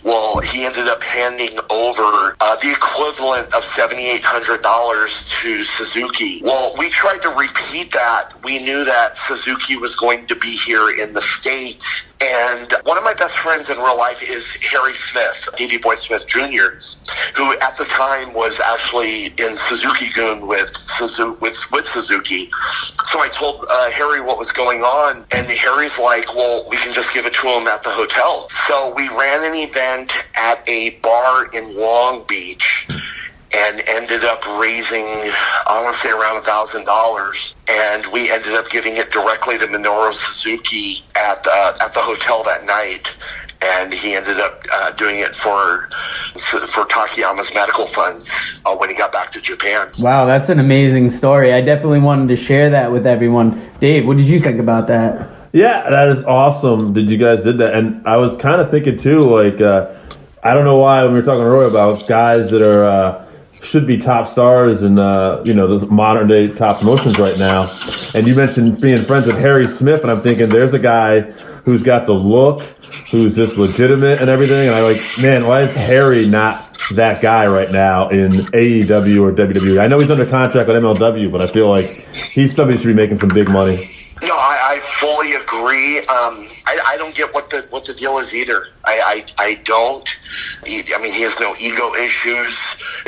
Well, he ended up handing over the equivalent of $7,800 to Suzuki. Well, we tried to repeat that. We knew that Suzuki was going to be here in the States. And one of my best friends in real life is Harry Smith, Davey Boy Smith Jr., who at the time was actually in Suzuki-gun with Suzuki. So I told Harry what was going on, and Harry's like, well, we can just give it to him at the hotel. So we ran an event at a bar in Long Beach and ended up raising, I want to say around $1,000. And we ended up giving it directly to Minoru Suzuki at the hotel that night. And he ended up doing it for Takayama's medical funds when he got back to Japan. Wow, that's an amazing story. I definitely wanted to share that with everyone. Dave, what did you think about that? Yeah, that is awesome that you guys did that. And I was kind of thinking, too, like, I don't know why when we were talking earlier about guys that are should be top stars in, the modern-day top promotions right now. And you mentioned being friends with Harry Smith, and I'm thinking there's a guy who's got the look, who's just legitimate and everything. And I'm like, man, why is Harry not that guy right now in AEW or WWE? I know he's under contract with MLW, but I feel like he's somebody who should be making some big money. No, I fully agree. I don't get what the deal is either. I don't. He has no ego issues.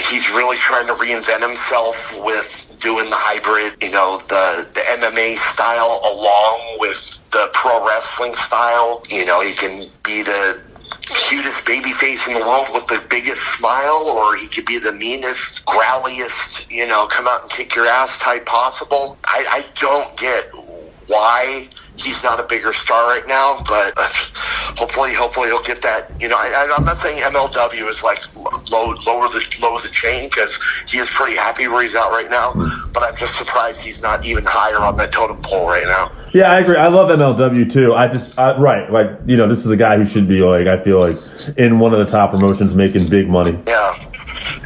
He's really trying to reinvent himself with doing the hybrid, the MMA style along with the pro wrestling style. He can be the cutest baby face in the world with the biggest smile, or he could be the meanest, growliest, come out and kick your ass type possible. I don't get why he's not a bigger star right now, but hopefully he'll get that. I'm not saying MLW is like lower the chain, because he is pretty happy where he's at right now, but I'm just surprised he's not even higher on that totem pole right now. Yeah, I agree. I love MLW too. This is a guy who should be, like, I feel like, in one of the top promotions making big money. Yeah.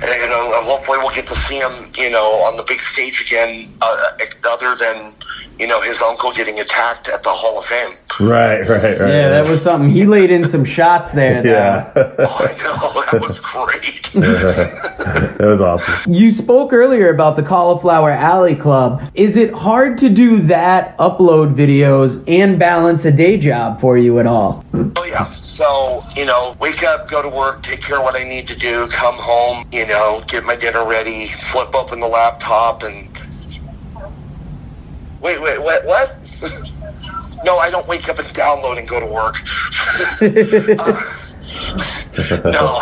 And, hopefully we'll get to see him, on the big stage again, other than, his uncle getting attacked at the Hall of Fame. Right. Yeah, that was something. He laid in some shots there. Yeah. Oh, I know. That was great. That was awesome. You spoke earlier about the Cauliflower Alley Club. Is it hard to do that, upload videos, and balance a day job for you at all? Oh, yeah. So, wake up, go to work, take care of what I need to do, come home, get my dinner ready, flip open the laptop, and... Wait, what? No, I don't wake up and download and go to work. No,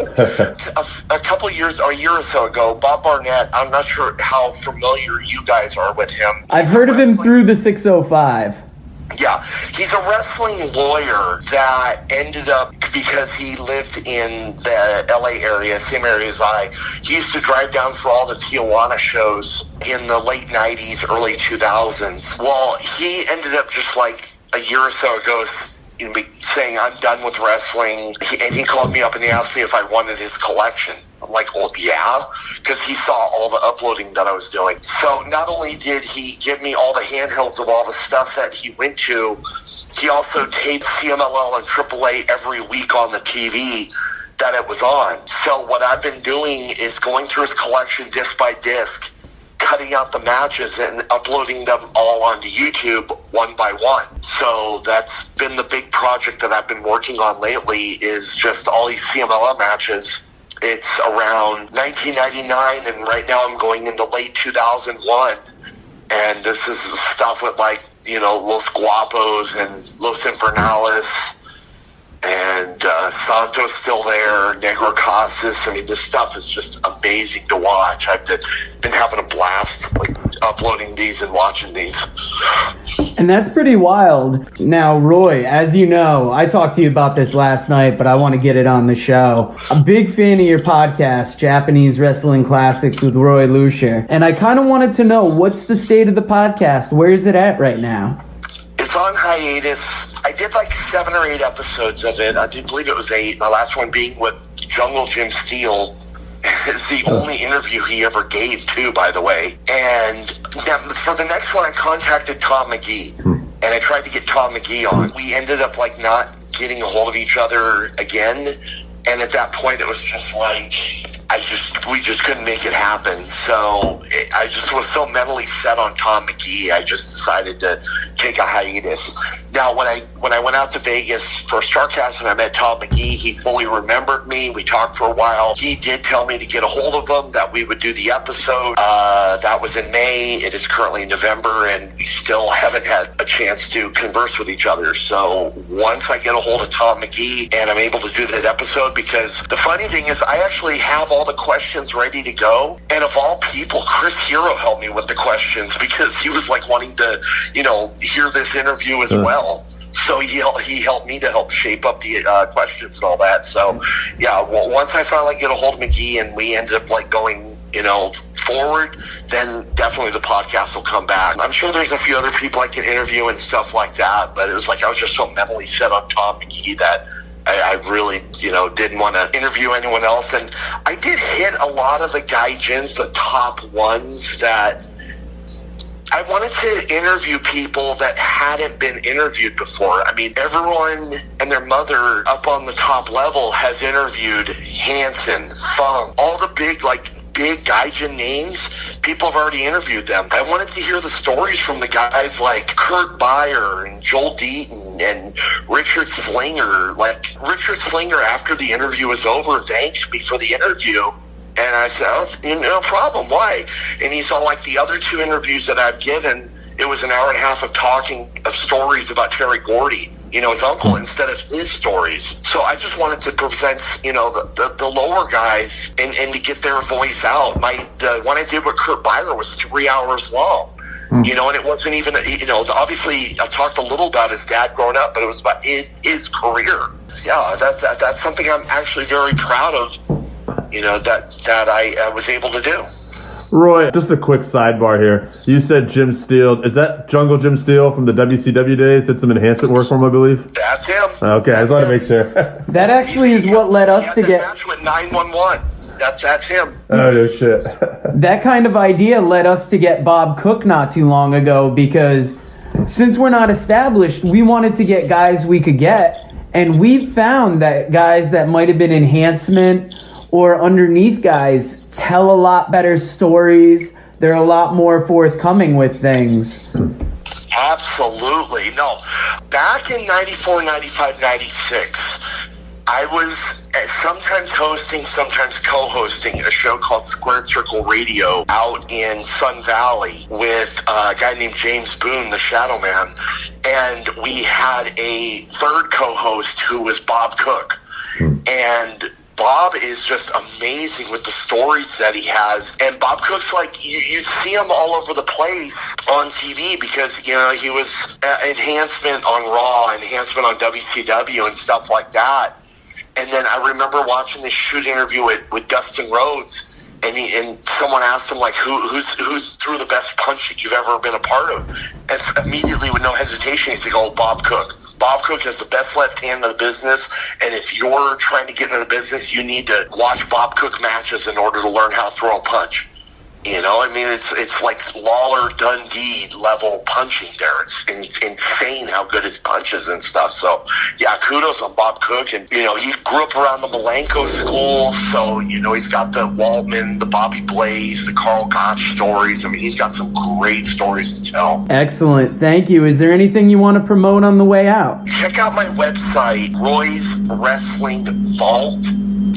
A couple years, or a year or so ago, Bob Barnett, I'm not sure how familiar you guys are with him. I've heard of him through the 605. Yeah, he's a wrestling lawyer that ended up, because he lived in the LA area, same area as I, he used to drive down for all the Tijuana shows in the late 90s, early 2000s. Well, he ended up just like a year or so ago saying, I'm done with wrestling, and he called me up and he asked me if I wanted his collection. I'm like, well, yeah, because he saw all the uploading that I was doing. So not only did he give me all the handhelds of all the stuff that he went to, he also taped CMLL and AAA every week on the TV that it was on. So what I've been doing is going through his collection disc by disc, cutting out the matches and uploading them all onto YouTube one by one. So that's been the big project that I've been working on lately, is just all these CMLL matches. It's around 1999, and right now I'm going into late 2001. And this is stuff with, like, you know, Los Guapos and Los Infernales, and Santo's still there, Negro Casas. I mean, this stuff is just amazing to watch. I've been having a blast, like, uploading these and watching these. And that's pretty wild. Now, Roy, as you know, I talked to you about this last night, but I want to get it on the show. I'm a big fan of your podcast, Japanese Wrestling Classics with Roy Lucier. And I kind of wanted to know, what's the state of the podcast? Where is it at right now? It's on hiatus. I did like 7 or 8 episodes of it. I do believe it was 8. My last one being with Jungle Jim Steele. It's the only interview he ever gave, too, by the way. And for the next one, I contacted Tom McGee. And I tried to get Tom McGee on. We ended up, like, not getting a hold of each other again. And at that point, it was just like, we just couldn't make it happen. So I just was so mentally set on Tom McGee, I just decided to take a hiatus. Now, when I went out to Vegas for StarCast and I met Tom McGee, he fully remembered me. We talked for a while. He did tell me to get a hold of him, that we would do the episode. That was in May. It is currently November, and we still haven't had a chance to converse with each other. So once I get a hold of Tom McGee and I'm able to do that episode, because the funny thing is I actually have all the questions ready to go, and of all people, Chris Hero helped me with the questions, because he was like wanting to, you know, hear this interview as well. So he helped me to help shape up the questions and all that. So yeah, well, once I finally get a hold of McGee and we ended up like going, you know, forward, then definitely the podcast will come back. I'm sure there's a few other people I can interview and stuff like that, but it was like I was just so mentally set on Tom McGee that I really, you know, didn't want to interview anyone else. And I did hit a lot of the gaijins, the top ones, that I wanted to interview people that hadn't been interviewed before. I mean, everyone and their mother up on the top level has interviewed Hansen, Funk, all the big gaijin names. People have already interviewed them. I wanted to hear the stories from the guys like Kurt Beyer and Joel Deaton and Richard Slinger. Like, Richard Slinger, after the interview was over, thanked me for the interview. And I said, oh, no problem, why? And he's all like, the other 2 interviews that I've given, it was an hour and a half of talking of stories about Terry Gordy, you know, his uncle, instead of his stories. So I just wanted to present, you know, the lower guys and to get their voice out. The one I did with Kurt Beyer was 3 hours long. You know, and it wasn't even, you know, obviously I talked a little about his dad growing up, but it was about his career. Yeah, that's something I'm actually very proud of, you know, that I was able to do. Roy, just a quick sidebar here. You said Jim Steele. Is that Jungle Jim Steele from the WCW days? Did some enhancement work for him, I believe? That's him. Okay, I just wanted to make sure. That actually is what led us to get... match with 911. That's him. Oh, no shit. That kind of idea led us to get Bob Cook not too long ago, because since we're not established, we wanted to get guys we could get, and we found that guys that might have been enhancement or underneath guys tell a lot better stories. They're a lot more forthcoming with things. Absolutely. No. Back in 94, 95, 96, I was sometimes hosting, sometimes co-hosting a show called Squared Circle Radio out in Sun Valley with a guy named James Boone, the Shadow Man. And we had a third co-host who was Bob Cook. And Bob is just amazing with the stories that he has. And Bob Cook's like, you'd see him all over the place on TV because, he was enhancement on Raw, enhancement on WCW and stuff like that. And then I remember watching this shoot interview with Dustin Rhodes, and someone asked him, like, who's threw the best punch that you've ever been a part of? And immediately, with no hesitation, he's like, oh, Bob Cook. Bob Cook has the best left hand in the business, and if you're trying to get into the business, you need to watch Bob Cook matches in order to learn how to throw a punch. It's like Lawler Dundee level punching there. It's insane how good his punches and stuff. So, yeah, kudos on Bob Cook. And, he grew up around the Malenko school. So, he's got the Waldman, the Bobby Blaze, the Carl Gotch stories. I mean, he's got some great stories to tell. Excellent. Thank you. Is there anything you want to promote on the way out? Check out my website, Roy's Wrestling Vault.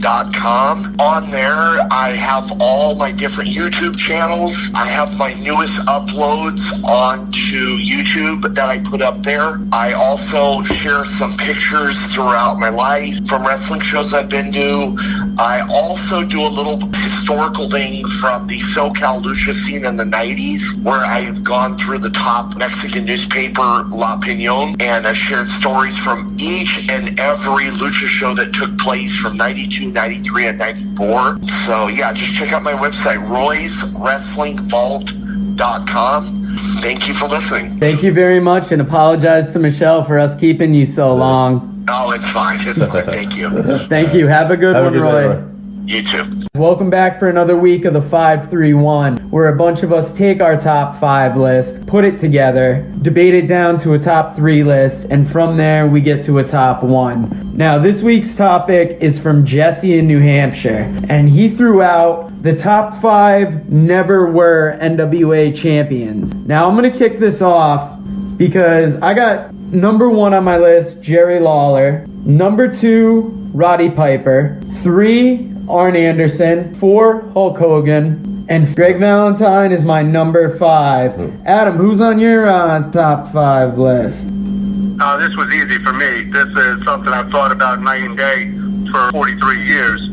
.com. On there, I have all my different YouTube channels. I have my newest uploads onto YouTube that I put up there. I also share some pictures throughout my life from wrestling shows I've been to. I also do a little historical thing from the SoCal Lucha scene in the 90s, where I've gone through the top Mexican newspaper, La Opinion, and I shared stories from each and every Lucha show that took place from 92, 93, and 94. So, yeah, just check out my website, royswrestlingvault.com. Thank you for listening. Thank you very much, and apologize to Michelle for us keeping you so long. Oh, it's fine. It's fine. Thank you. Thank you. Have a good one, Roy. You too. Welcome back for another week of the 531, where a bunch of us take our top 5 list, put it together, debate it down to a top 3 list, and from there we get to a top 1. Now, this week's topic is from Jesse in New Hampshire, and he threw out the top 5 never were NWA champions. Now, I'm going to kick this off because I got number 1 on my list, Jerry Lawler, number 2, Roddy Piper, 3, Arn Anderson, 4, Hulk Hogan, and Greg Valentine is my number 5. Adam, who's on your top 5 list? This was easy for me. This is something I've thought about night and day for 43 years.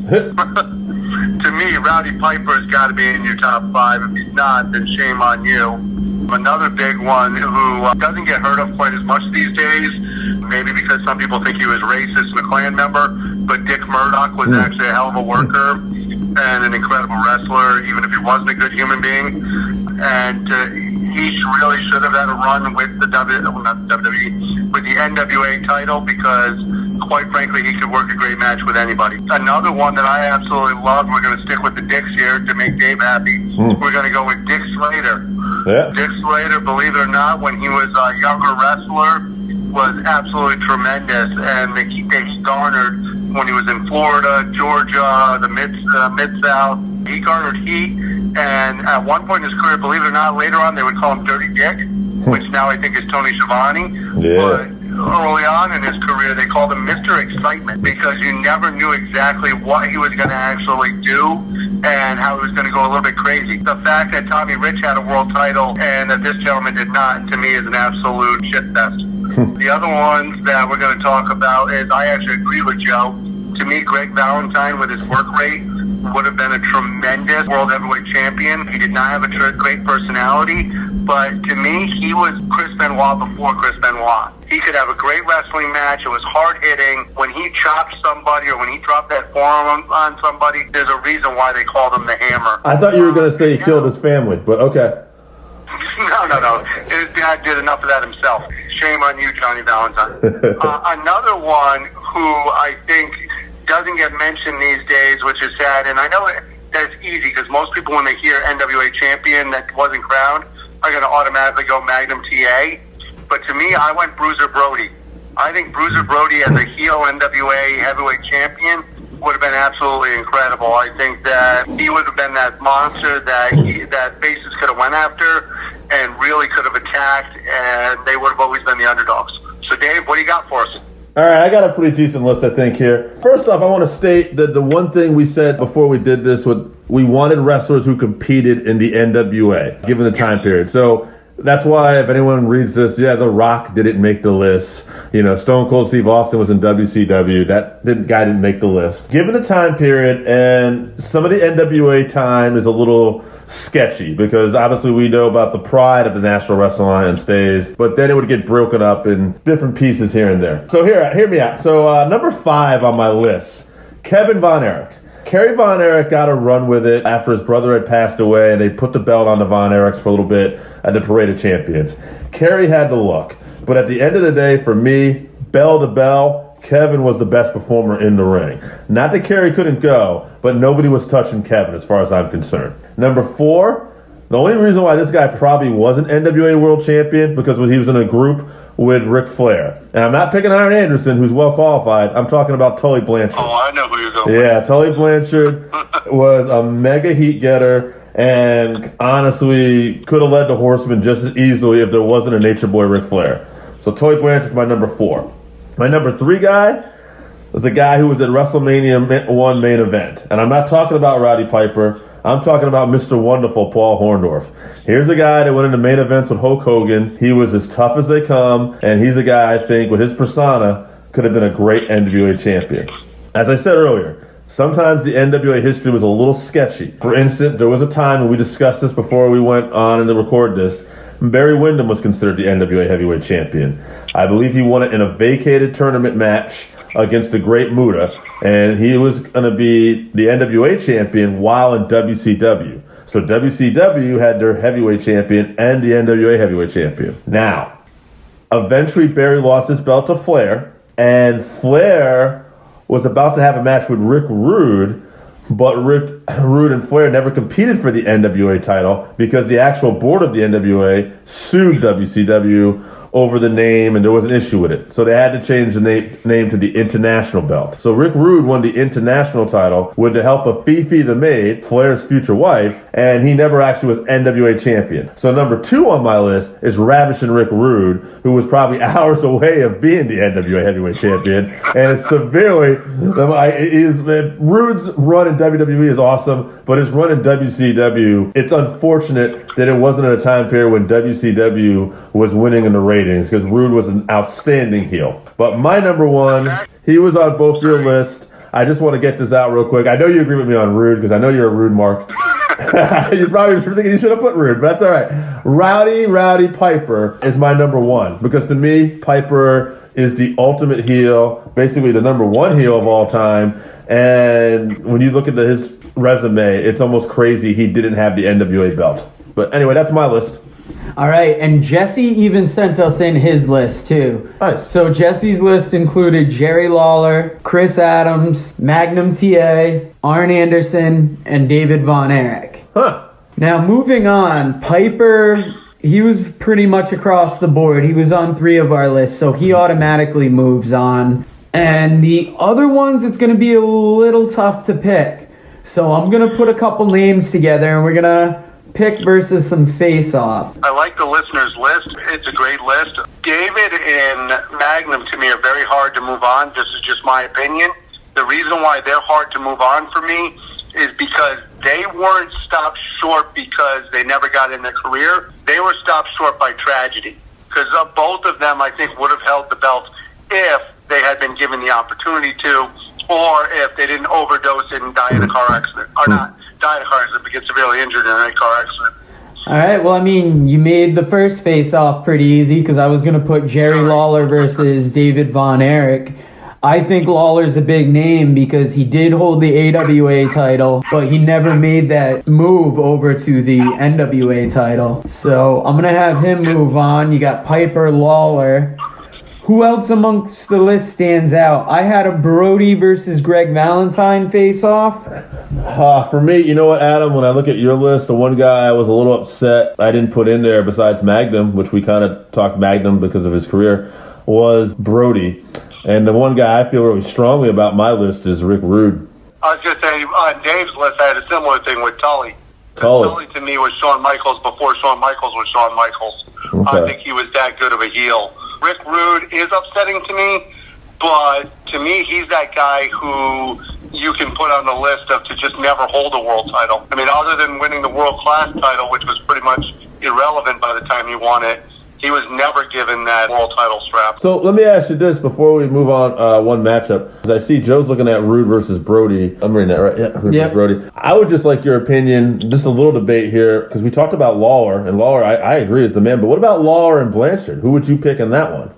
To me, Rowdy Piper's got to be in your top 5. If he's not, then shame on you. Another big one who doesn't get heard of quite as much these days, maybe because some people think he was racist and a Klan member, but Dick Murdoch was actually a hell of a worker and an incredible wrestler, even if he wasn't a good human being. And he really should have had a run with the with the NWA title, because quite frankly, he could work a great match with anybody. Another one that I absolutely love, we're going to stick with the Dicks here to make Dave happy. We're going to go with Dick Slater. Yeah. Dick Slater, believe it or not, when he was a younger wrestler, was absolutely tremendous, and the heat that he garnered when he was in Florida, Georgia, the Mid-South, he garnered heat, and at one point in his career, believe it or not, later on they would call him Dirty Dick, which now I think is Tony Schiavone. Yeah. But early on in his career, they called him Mr. Excitement, because you never knew exactly what he was going to actually do and how he was going to go a little bit crazy. The fact that Tommy Rich had a world title and that this gentleman did not, to me, is an absolute shitfest. The other ones that we're going to talk about is, I actually agree with Joe. To me, Greg Valentine, with his work rate, would have been a tremendous World Heavyweight Champion. He did not have a great personality, but to me, he was Chris Benoit before Chris Benoit. He could have a great wrestling match. It was hard-hitting. When he chopped somebody or when he dropped that forearm on somebody, there's a reason why they called him the Hammer. I thought you were going to say he killed his family, but okay. No. His dad did enough of that himself. Shame on you, Johnny Valentine. Another one who I think doesn't get mentioned these days, which is sad, and I know that's easy because most people, when they hear NWA champion that wasn't crowned, are going to automatically go Magnum TA. But to me, I went Bruiser Brody. I think Bruiser Brody as a heel NWA heavyweight champion would have been absolutely incredible. I think that he would have been that monster that faces could have went after and really could have attacked, and they would have always been the underdogs. So, Dave, what do you got for us? All right, I got a pretty decent list, I think, here. First off, I want to state that the one thing we said before we did this was we wanted wrestlers who competed in the NWA, given the time period. So That's why if anyone reads this, yeah, The Rock didn't make the list. Stone Cold Steve Austin was in WCW. Guy didn't make the list. Given the time period, and some of the NWA time is a little sketchy because obviously we know about the pride of the National Wrestling Alliance days, but then it would get broken up in different pieces here and there. So hear me out. So number 5 on my list, Kevin Von Erich. Kerry Von Erich got a run with it after his brother had passed away, and they put the belt on the Von Erichs for a little bit at the Parade of Champions. Kerry had the look, but at the end of the day, for me, bell to bell, Kevin was the best performer in the ring. Not that Kerry couldn't go, but nobody was touching Kevin as far as I'm concerned. Number 4, the only reason why this guy probably wasn't NWA World Champion because he was in a group with Ric Flair. And I'm not picking Iron Anderson, who's well qualified. I'm talking about Tully Blanchard. Oh, I know who you're going with. Yeah, Tully Blanchard was a mega heat getter and honestly could have led the Horsemen just as easily if there wasn't a nature boy Ric Flair. So Tully Blanchard's my number 4. My number 3 guy was the guy who was at WrestleMania 1 main event. And I'm not talking about Roddy Piper. I'm talking about Mr. Wonderful, Paul Orndorff. Here's a guy that went into main events with Hulk Hogan. He was as tough as they come, and he's a guy, I think, with his persona, could have been a great NWA champion. As I said earlier, sometimes the NWA history was a little sketchy. For instance, there was a time when we discussed this before we went on and to record this. Barry Windham was considered the NWA heavyweight champion. I believe he won it in a vacated tournament match against the Great Muta, and he was going to be the NWA champion while in WCW. So WCW had their heavyweight champion and the NWA heavyweight champion. Now, eventually Barry lost his belt to Flair, and Flair was about to have a match with Rick Rude, but Rick Rude and Flair never competed for the NWA title because the actual board of the NWA sued WCW over the name, and there was an issue with it. So they had to change the name to the International belt. So Rick Rude won the International title with the help of Fifi the Maid, Flair's future wife, and he never actually was NWA champion. So number 2 on my list is Ravishing Rick Rude, who was probably hours away of being the NWA heavyweight champion, and severely, Rude's run in WWE is awesome, but his run in WCW, it's unfortunate that it wasn't at a time period when WCW was winning in the ratings, because Rude was an outstanding heel. But my number 1, he was on both your lists. I just want to get this out real quick. I know you agree with me on Rude, because I know you're a Rude mark. You're probably thinking you should have put Rude, but that's all right. Rowdy Piper is my number 1, because to me, Piper is the ultimate heel, basically the number 1 heel of all time. And when you look at his resume, it's almost crazy he didn't have the NWA belt. But anyway, that's my list. All right, and Jesse even sent us in his list too. Nice. So Jesse's list included Jerry Lawler, Chris Adams, Magnum TA, Arn Anderson, and David Von Erich. Huh. Now moving on, Piper, he was pretty much across the board. He was on 3 of our lists, so he automatically moves on. And the other ones, it's going to be a little tough to pick. So I'm going to put a couple names together, and we're going to pick versus some face-off. I like the listeners' list. It's a great list. David and Magnum, to me, are very hard to move on. This is just my opinion. The reason why they're hard to move on for me is because they weren't stopped short because they never got in their career. They were stopped short by tragedy. Because both of them, I think, would have held the belt if they had been given the opportunity to, or if they didn't overdose and die in a car accident. Or not die in a car accident, but get severely injured in a car accident. All right, well, I mean, you made the first face-off pretty easy because I was going to put Jerry Lawler versus David Von Erich. I think Lawler's a big name because he did hold the AWA title, but he never made that move over to the NWA title. So I'm going to have him move on. You got Piper, Lawler. Who else amongst the list stands out? I had a Brody versus Greg Valentine face-off. For me, you know what, Adam? When I look at your list, the one guy I was a little upset I didn't put in there besides Magnum, which we kind of talked Magnum because of his career, was Brody. And the one guy I feel really strongly about my list is Rick Rude. I was going to say, on Dave's list, I had a similar thing with Tully. Tully to me was Shawn Michaels before Shawn Michaels was Shawn Michaels. Okay. I think he was that good of a heel. Rick Rude is upsetting to me, but to me, he's that guy who you can put on the list of to just never hold a world title. I mean, other than winning the world class title, which was pretty much irrelevant by the time he won it. He was never given that world title strap. So let me ask you this before we move on one matchup. As I see Joe's looking at Rude versus Brody. I'm reading that right? Yeah, Rude versus Brody. I would just like your opinion, just a little debate here, because we talked about Lawler, and Lawler, I agree, is the man. But what about Lawler and Blanchard? Who would you pick in that one?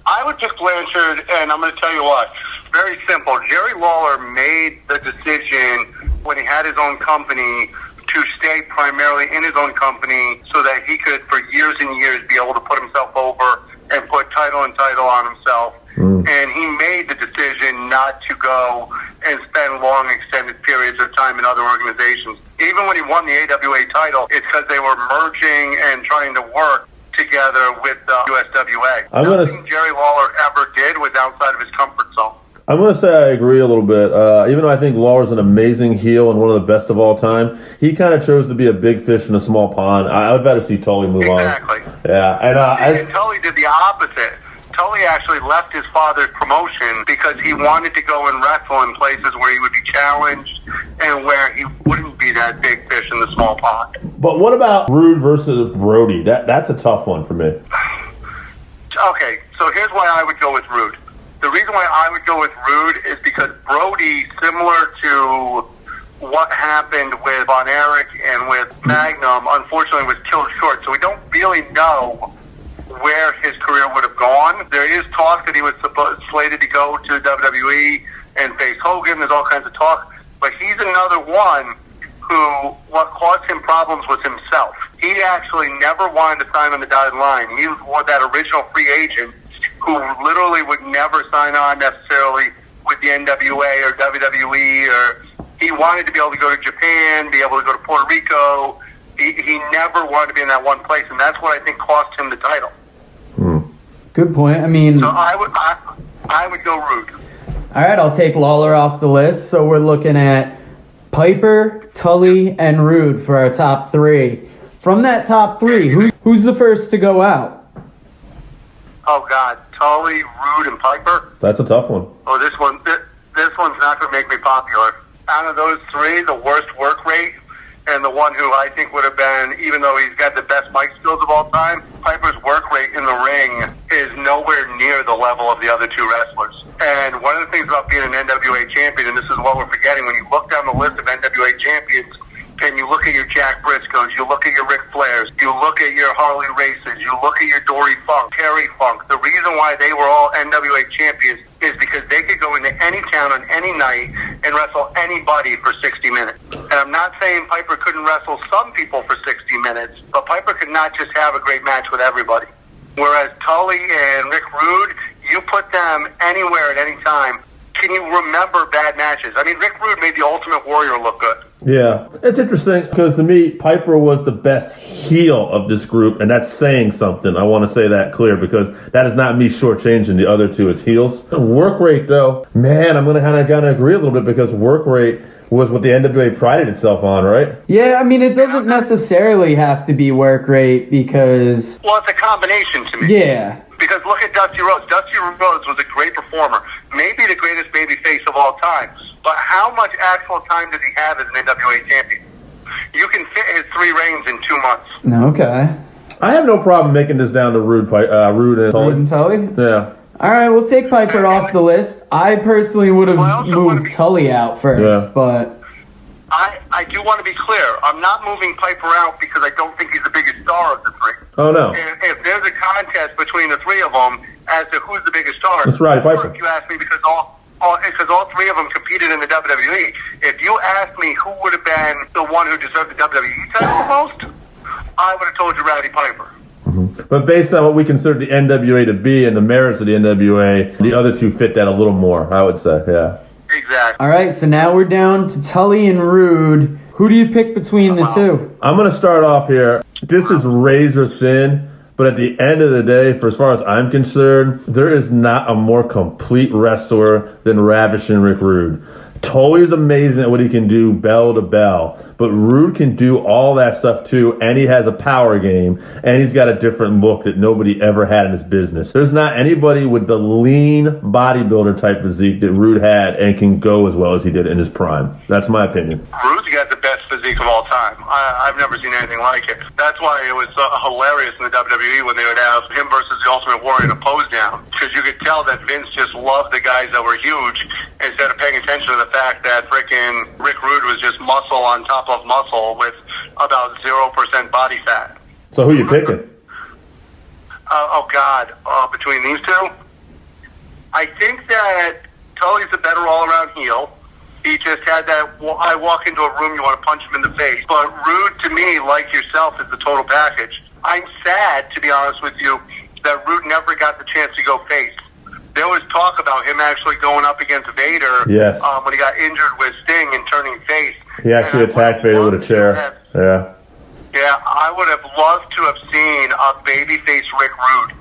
I would pick Blanchard, and I'm going to tell you why. Very simple. Jerry Lawler made the decision when he had his own company to stay primarily in his own company so that he could, for years and years, be able to put himself over and put title on himself. And he made the decision not to go and spend long, extended periods of time in other organizations. Even when he won the AWA title, it's because they were merging and trying to work together with the USWA. Nothing Jerry Lawler ever did was outside of his comfort zone. I'm going to say I agree a little bit. Even though I think Lawler's an amazing heel and one of the best of all time, he kind of chose to be a big fish in a small pond. I would better see Tully move on. Exactly. Yeah. And Tully did the opposite. Tully actually left his father's promotion because he wanted to go and wrestle in places where he would be challenged and where he wouldn't be that big fish in the small pond. But what about Rude versus Brody? That's a tough one for me. Okay, so here's why I would go with Rude. The reason why I would go with Rude is because Brody, similar to what happened with Von Erich and with Magnum, unfortunately was killed short. So we don't really know where his career would have gone. There is talk that he was slated to go to WWE and face Hogan. There's all kinds of talk. But he's another one who, what caused him problems was himself. He actually never wanted to sign on the dotted line. He was that original free agent who literally would never sign on necessarily with the NWA or WWE, or he wanted to be able to go to Japan, be able to go to Puerto Rico. He never wanted to be in that one place, and that's what I think cost him the title. Good point. I mean, so I would go Rude. All right, I'll take Lawler off the list. So we're looking at Piper, Tully, and Rude for our top three. From that top three, who's the first to go out? Oh God, Tully, Rude, and Piper. That's a tough one. Oh, this one's not going to make me popular. Out of those three, the worst work rate, and the one who I think would have been, even though he's got the best mic skills of all time, Piper's work rate in the ring is nowhere near the level of the other two wrestlers. And one of the things about being an NWA champion, and this is what we're forgetting, when you look down the list of NWA champions, and you look at your Jack Briscoes, you look at your Ric Flairs, you look at your Harley Races, you look at your Dory Funk, Terry Funk. The reason why they were all NWA champions is because they could go into any town on any night and wrestle anybody for 60 minutes. And I'm not saying Piper couldn't wrestle some people for 60 minutes, but Piper could not just have a great match with everybody. Whereas Tully and Rick Rude, you put them anywhere at any time. Can you remember bad matches? I mean, Rick Rude made the Ultimate Warrior look good. Yeah, it's interesting because to me, Piper was the best heel of this group, and that's saying something. I want to say that clear because that is not me shortchanging the other two as heels. Work rate, though, man, I'm going to kind of agree a little bit because work rate was what the NWA prided itself on, right? Yeah, I mean, it doesn't necessarily have to be work rate because... Well, it's a combination to me. Yeah. Because look at Dusty Rhodes. Dusty Rhodes was a great performer, maybe the greatest babyface of all time. But how much actual time does he have as an NWA champion? You can fit his 3 reigns in 2 months. Okay. I have no problem making this down to Rude and Tully. Rude and Tully? Yeah. All right, we'll take Piper off the list. I personally would have moved Tully out first, but... I do want to be clear. I'm not moving Piper out because I don't think he's the biggest star of the 3. Oh, no. If there's a contest between the 3 of them as to who's the biggest star, that's right, Piper. If you ask me, because all 3 of them competed in the WWE, if you asked me who would have been the one who deserved the WWE title the most, I would have told you Rowdy Piper. Mm-hmm. But based on what we consider the NWA to be and the merits of the NWA, the other two fit that a little more, I would say, yeah. Exactly. All right, so now we're down to Tully and Rude. Who do you pick between the two? I'm going to start off here. This is razor thin, but at the end of the day, for as far as I'm concerned, there is not a more complete wrestler than Ravishing Rick Rude. Tully's amazing at what he can do bell to bell, but Rude can do all that stuff too, and he has a power game, and he's got a different look that nobody ever had in his business. There's not anybody with the lean bodybuilder type physique that Rude had and can go as well as he did in his prime. That's my opinion. Rude's got the best physique of all time. I've never seen anything like it. That's why it was hilarious in the WWE when they would have him versus the Ultimate Warrior in a pose down, because you could tell that Vince just loved the guys that were huge instead of paying attention to the fact that frickin' Rick Rude was just muscle on top of muscle with about 0% body fat. So who you picking? Between these two, I think that Tully's a better all-around heel. He just had that, I walk into a room, you want to punch him in the face. But Rude, to me, like yourself, is the total package. I'm sad, to be honest with you, that Rude never got the chance to go face. There was talk about him actually going up against Vader when he got injured with Sting and turning face. He actually attacked Vader with a chair. Yeah, I would have loved to have seen a babyface Rick Rude.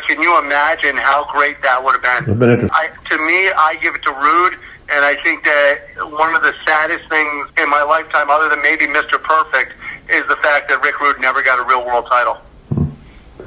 Can you imagine how great that would have been? It's been interesting. To me, I give it to Rude, and I think that one of the saddest things in my lifetime, other than maybe Mr. Perfect, is the fact that Rick Rude never got a real world title.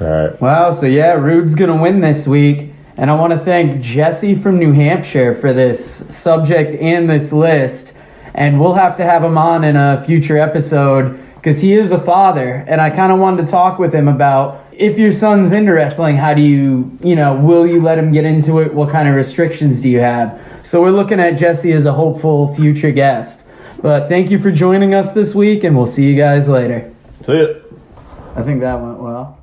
All right. Wow, so yeah, Rude's going to win this week. And I want to thank Jesse from New Hampshire for this subject and this list. And we'll have to have him on in a future episode because he is a father. And I kind of wanted to talk with him about if your son's into wrestling, how do you, will you let him get into it? What kind of restrictions do you have? So we're looking at Jesse as a hopeful future guest. But thank you for joining us this week, and we'll see you guys later. See ya. I think that went well.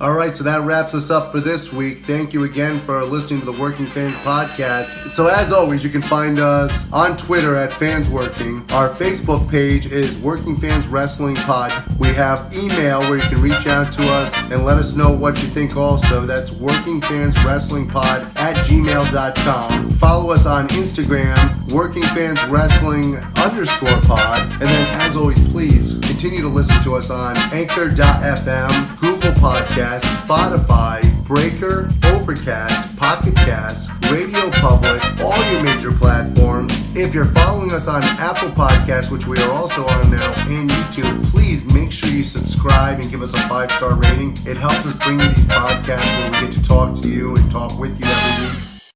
All right, so that wraps us up for this week. Thank you again for listening to the Working Fans Podcast. So as always, you can find us on Twitter at FansWorking. Our Facebook page is Working Fans Wrestling Pod. We have email where you can reach out to us and let us know what you think also. That's workingfanswrestlingpod@gmail.com. Follow us on Instagram, workingfanswrestling_pod. And then as always, please continue to listen to us on Anchor.fm, Google Podcasts, Spotify, Breaker, Overcast, Pocket Cast, Radio Public, all your major platforms. If you're following us on Apple Podcasts, which we are also on now, and YouTube, please make sure you subscribe and give us a 5-star rating. It helps us bring you these podcasts where we get to talk to you and talk with you every week.